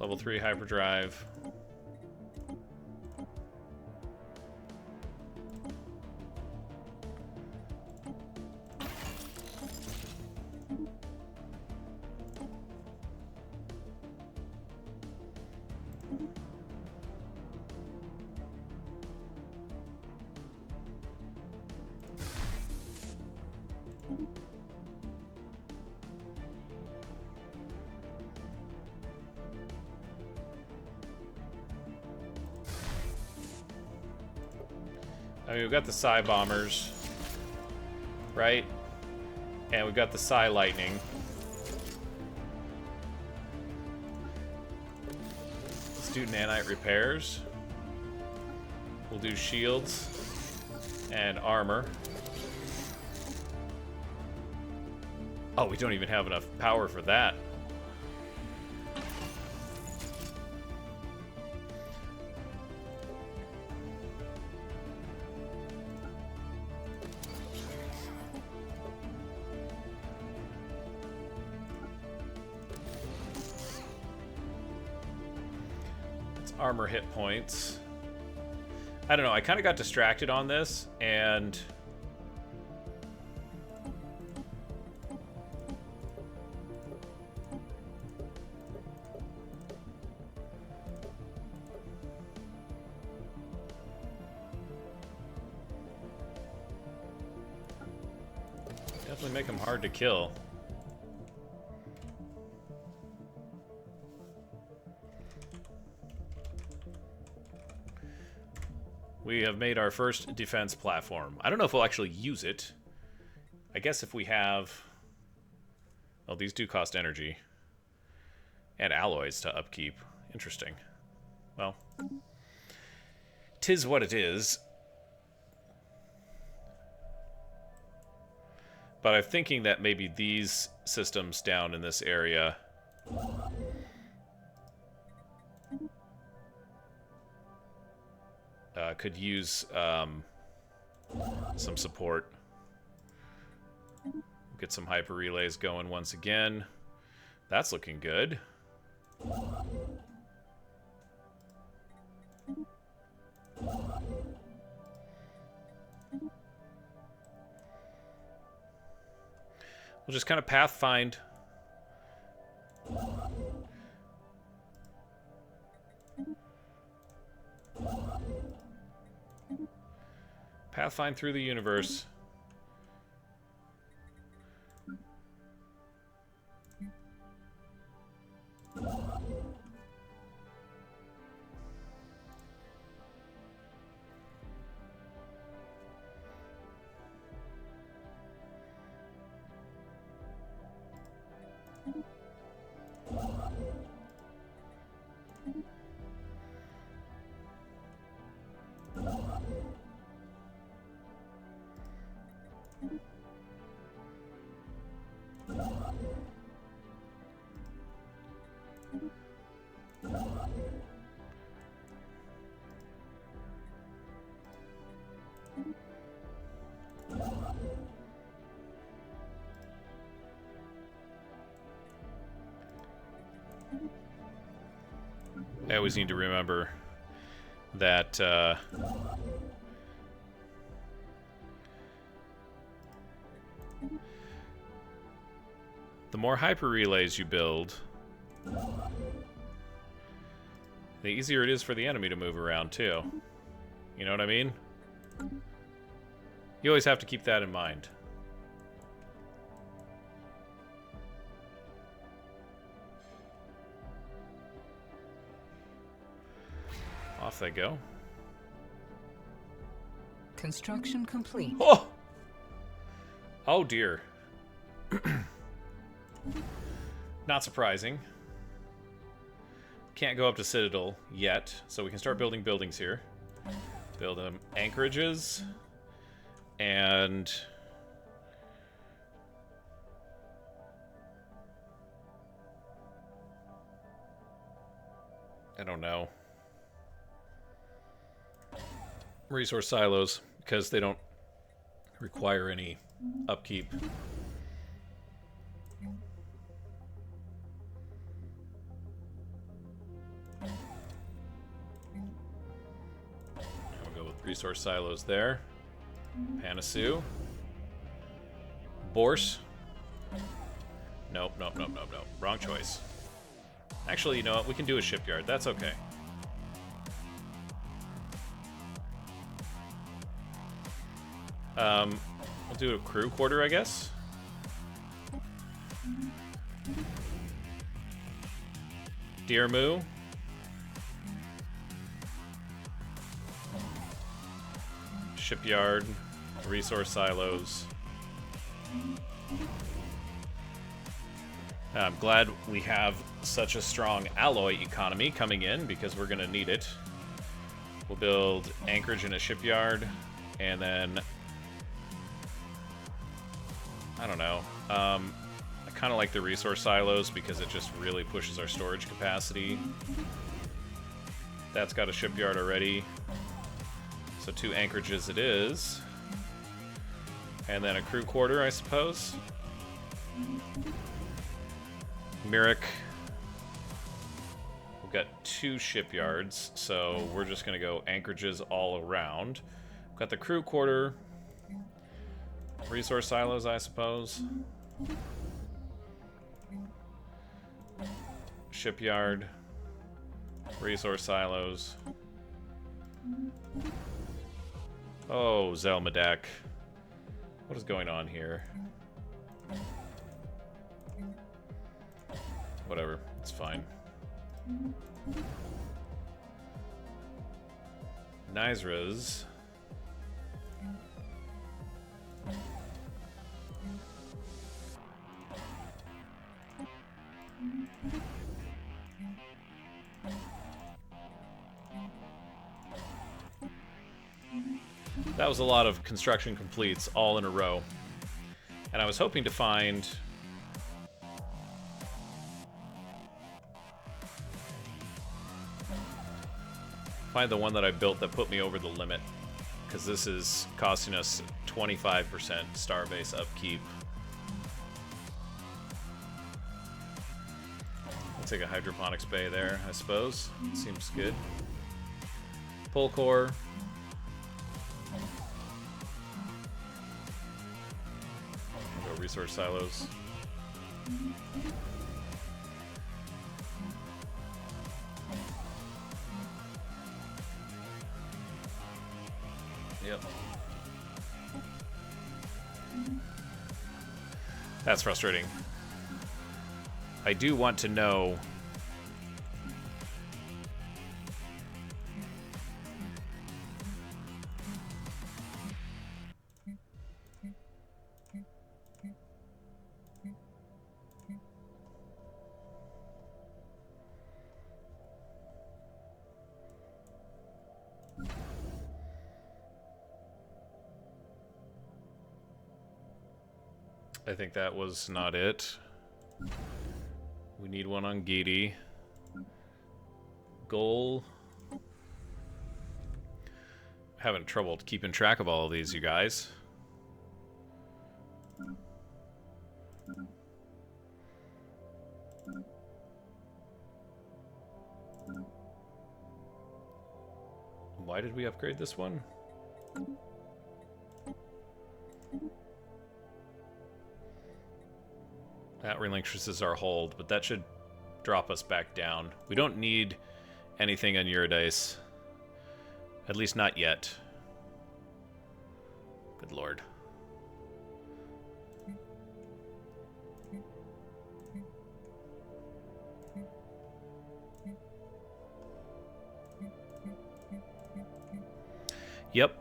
Level 3 hyperdrive. I mean, we've got the Psy Bombers, right? And we've got the Psy Lightning. Let's do nanite repairs. We'll do shields and armor. Oh, we don't even have enough power for that. Armor hit points. I don't know, I kind of got distracted on this, and definitely make them hard to kill. We have made our first defense platform. I don't know if we'll actually use it. I guess if we have... Oh, these do cost energy. And alloys to upkeep. Interesting. Well, 'tis what it is. But I'm thinking that maybe these systems down in this area... could use some support. Get some hyper relays going once again. That's looking good. We'll just kind of pathfind. Pathfind through the universe. I always need to remember that the more hyper relays you build, the easier it is for the enemy to move around too. You know what I mean? You always have to keep that in mind. Off they go. Construction complete. Oh! Oh dear. Not surprising. Can't go up to Citadel yet, so we can start building buildings here. Build them anchorages. And... I don't know. Resource silos, because they don't require any upkeep. Resource silos there. Panasu. Borse. Nope. Wrong choice. Actually, you know what? We can do a shipyard. That's okay. We'll do a crew quarter, I guess. Deermoo. Shipyard. Resource silos. I'm glad we have such a strong alloy economy coming in because we're going to need it. We'll build anchorage in a shipyard, and then I don't know. I kind of like the resource silos because it just really pushes our storage capacity. That's got a shipyard already. So 2 anchorages it is. And then a crew quarter, I suppose. Myrick. We've got 2 shipyards, so we're just going to go anchorages all around. We've got the crew quarter. Resource silos, I suppose. Shipyard. Resource silos. Oh, Zelmadak. What is going on here? Whatever, it's fine. Nizra's. That was a lot of construction completes all in a row. And I was hoping to find the one that I built that put me over the limit, because this is costing us 25% starbase upkeep. I'll take a hydroponics bay there, I suppose. Seems good. Pull core. Go resource silos. Yep. That's frustrating. I do want to know I think that was not it. We need one on Gidi. Goal. Having trouble keeping track of all of these, you guys. Why did we upgrade this one? That relinquishes our hold, but that should drop us back down. We don't need anything on Eurydice. At least not yet. Good lord. Yep.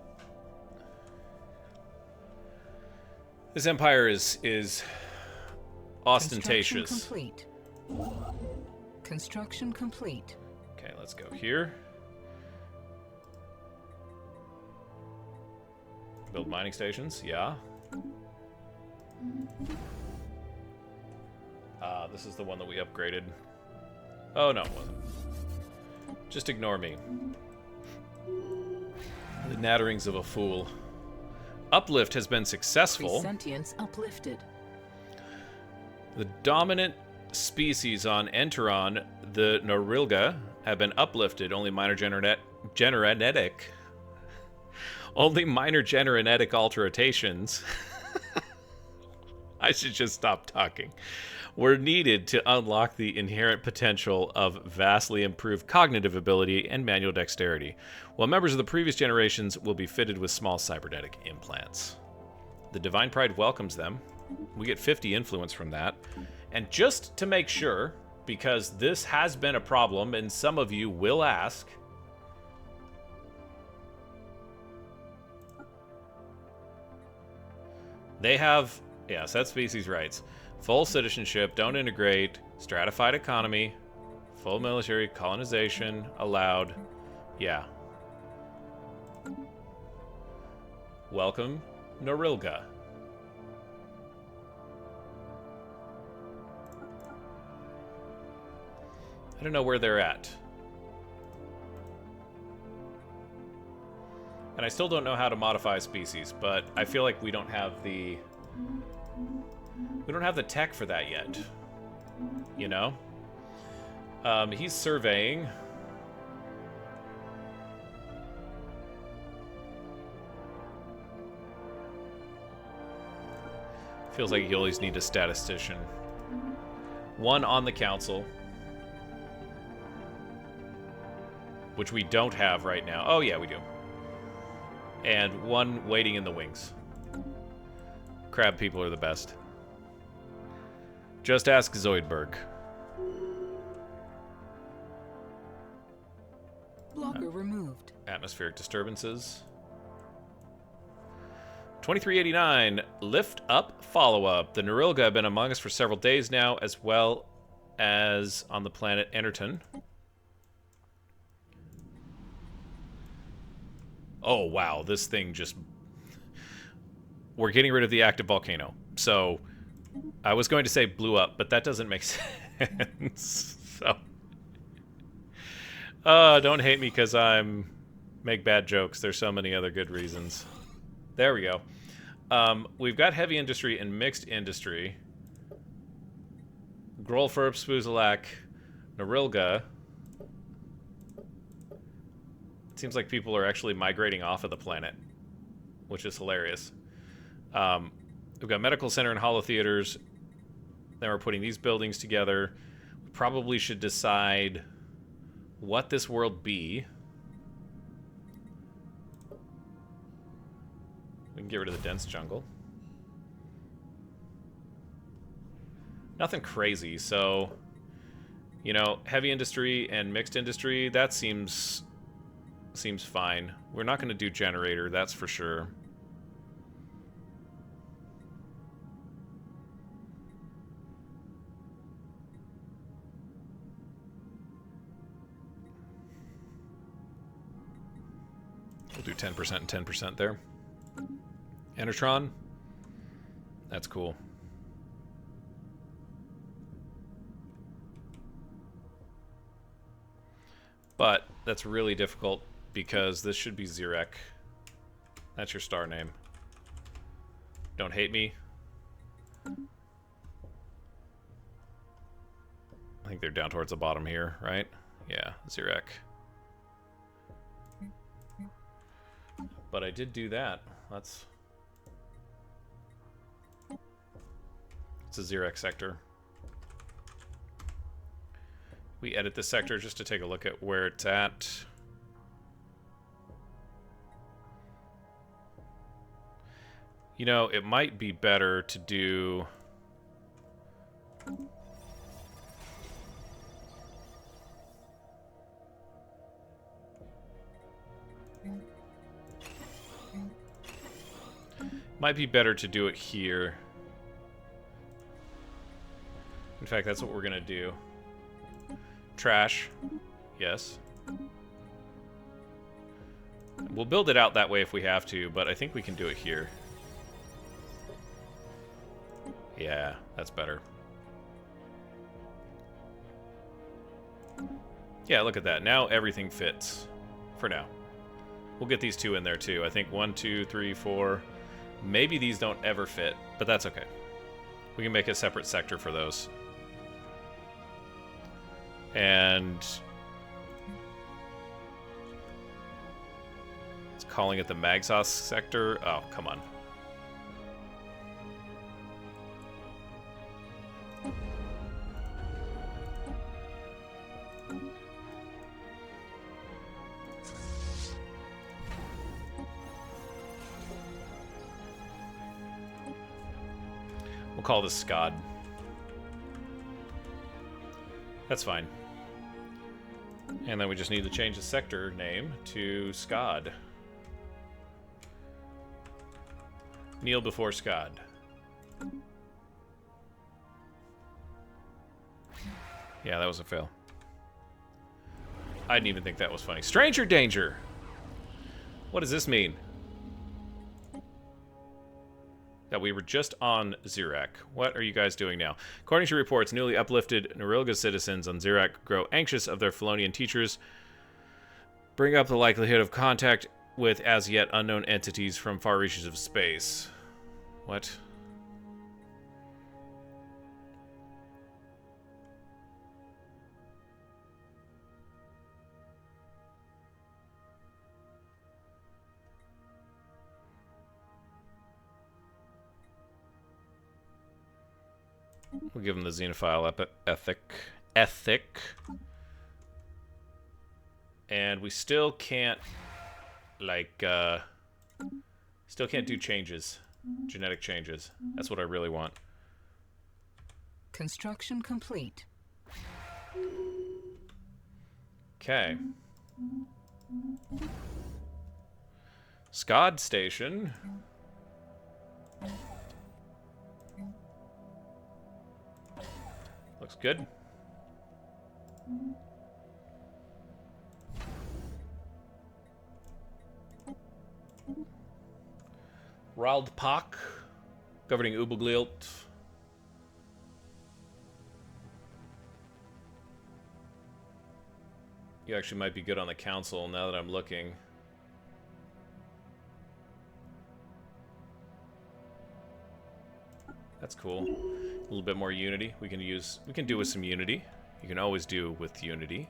This empire is ostentatious. Construction complete. Construction complete. Okay, let's go here. Build mining stations, yeah. This is the one that we upgraded. Oh, no, it wasn't. Just ignore me. The natterings of a fool. Uplift has been successful. Sentience uplifted. The dominant species on Enteron, the Norilga, have been uplifted. Only minor genetic Only minor genetic alterations. I should just stop talking. Were needed to unlock the inherent potential of vastly improved cognitive ability and manual dexterity, while members of the previous generations will be fitted with small cybernetic implants. The Divine Pryde welcomes them. We get 50 influence from that. And just to make sure, because this has been a problem, and some of you will ask, they have, yeah, set species rights. Full citizenship, don't integrate, stratified economy, full military colonization, allowed. Yeah. Welcome, Norilga. I don't know where they're at. And I still don't know how to modify species, but I feel like we don't have the tech for that yet. You know? He's surveying. Feels like you always need a statistician. One on the council. Which we don't have right now. Oh, yeah, we do. And one waiting in the wings. Crab people are the best. Just ask Zoidberg. Blocker removed. Atmospheric disturbances. 2389. Lift up, follow up. The Norilga have been among us for several days now, as well as on the planet Enerton. Oh, wow. This thing just... We're getting rid of the active volcano. So, I was going to say blew up, but that doesn't make sense. So... don't hate me because I'm... make bad jokes. There's so many other good reasons. There we go. We've got heavy industry and mixed industry. Grolferp, Spuzalak, Norilga... It seems like people are actually migrating off of the planet, which is hilarious. We've got medical center and holotheaters. Then we're putting these buildings together. We probably should decide what this world be. We can get rid of the dense jungle. Nothing crazy, so... You know, heavy industry and mixed industry, that seems fine. We're not going to do generator, that's for sure. We'll do 10% and 10% there. Enertron. That's cool. But that's really difficult because this should be Zirek. That's your star name. Don't hate me. I think they're down towards the bottom here, right? Yeah, Zirek. But I did do that. It's a Zirek sector. We edit this sector just to take a look at where it's at. You know, it might be better to do... Might be better to do it here. In fact, that's what we're gonna do. Trash. Yes. We'll build it out that way if we have to, but I think we can do it here. Yeah, that's better. Yeah, look at that. Now everything fits. For now. We'll get these two in there too. I think 1, 2, 3, 4. Maybe these don't ever fit, but that's okay. We can make a separate sector for those. And... let's calling it the Magsos sector. Oh, come on. We'll call this Scod. That's fine. And then we just need to change the sector name to Scod. Kneel before Scod. Yeah, that was a fail. I didn't even think that was funny. Stranger danger! What does this mean? That we were just on Xerac. What are you guys doing now? According to reports, newly uplifted Norilga citizens on Xerac grow anxious of their Felonian teachers, bring up the likelihood of contact with as yet unknown entities from far reaches of space. What? We'll give him the Xenophile ethic. And we still can't, like, still can't do changes. Genetic changes. That's what I really want. Construction complete. Okay. Scod Station. Looks good. Raldpak, governing Ubuglilt. You actually might be good on the council now that I'm looking. That's cool. A little bit more unity. We can do with some unity. You can always do with unity.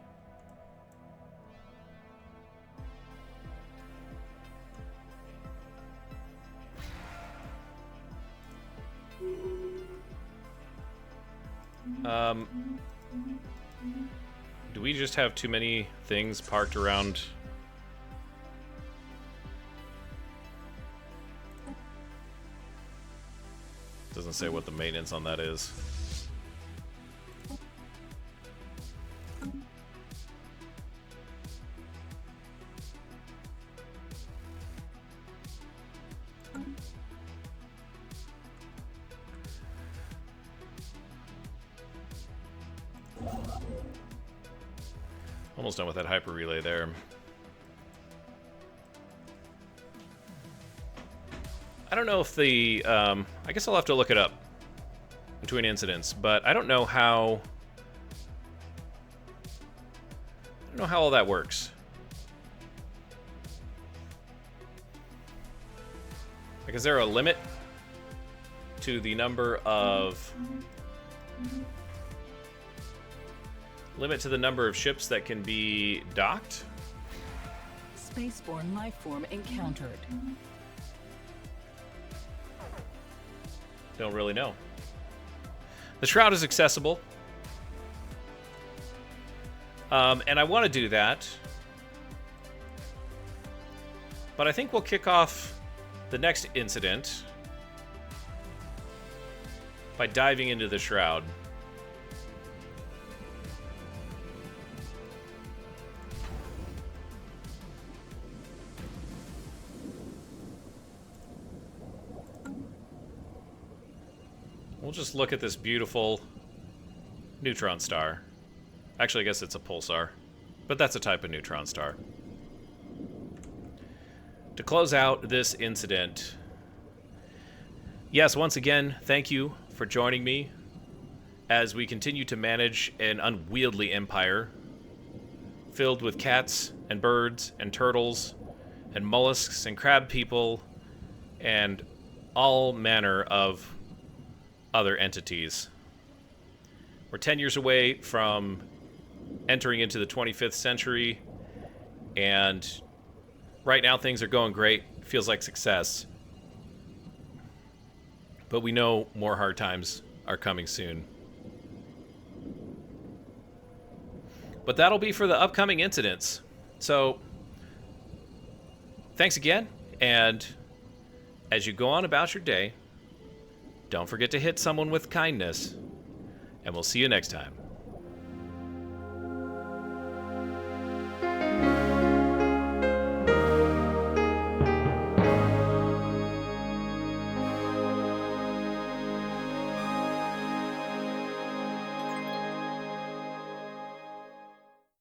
Do we just have too many things parked around? Doesn't say what the maintenance on that is. Almost done with that hyper relay there. I don't know if the, I guess I'll have to look it up between incidents, but I don't know how all that works. Like, is there a limit to the number of ships that can be docked? Spaceborne lifeform encountered. Don't really know. The Shroud is accessible. And I want to do that. But I think we'll kick off the next incident by diving into the Shroud. We'll just look at this beautiful neutron star. Actually, I guess it's a pulsar, but that's a type of neutron star. To close out this incident, yes, once again, thank you for joining me as we continue to manage an unwieldy empire filled with cats and birds and turtles and mollusks and crab people and all manner of other entities. We're 10 years away from entering into the 25th century, and Right now, things are going great. Feels like success. But we know more hard times are coming soon. But that'll be for the upcoming incidents. So, thanks again. And as you go on about your day, don't forget to hit someone with kindness. And we'll see you next time.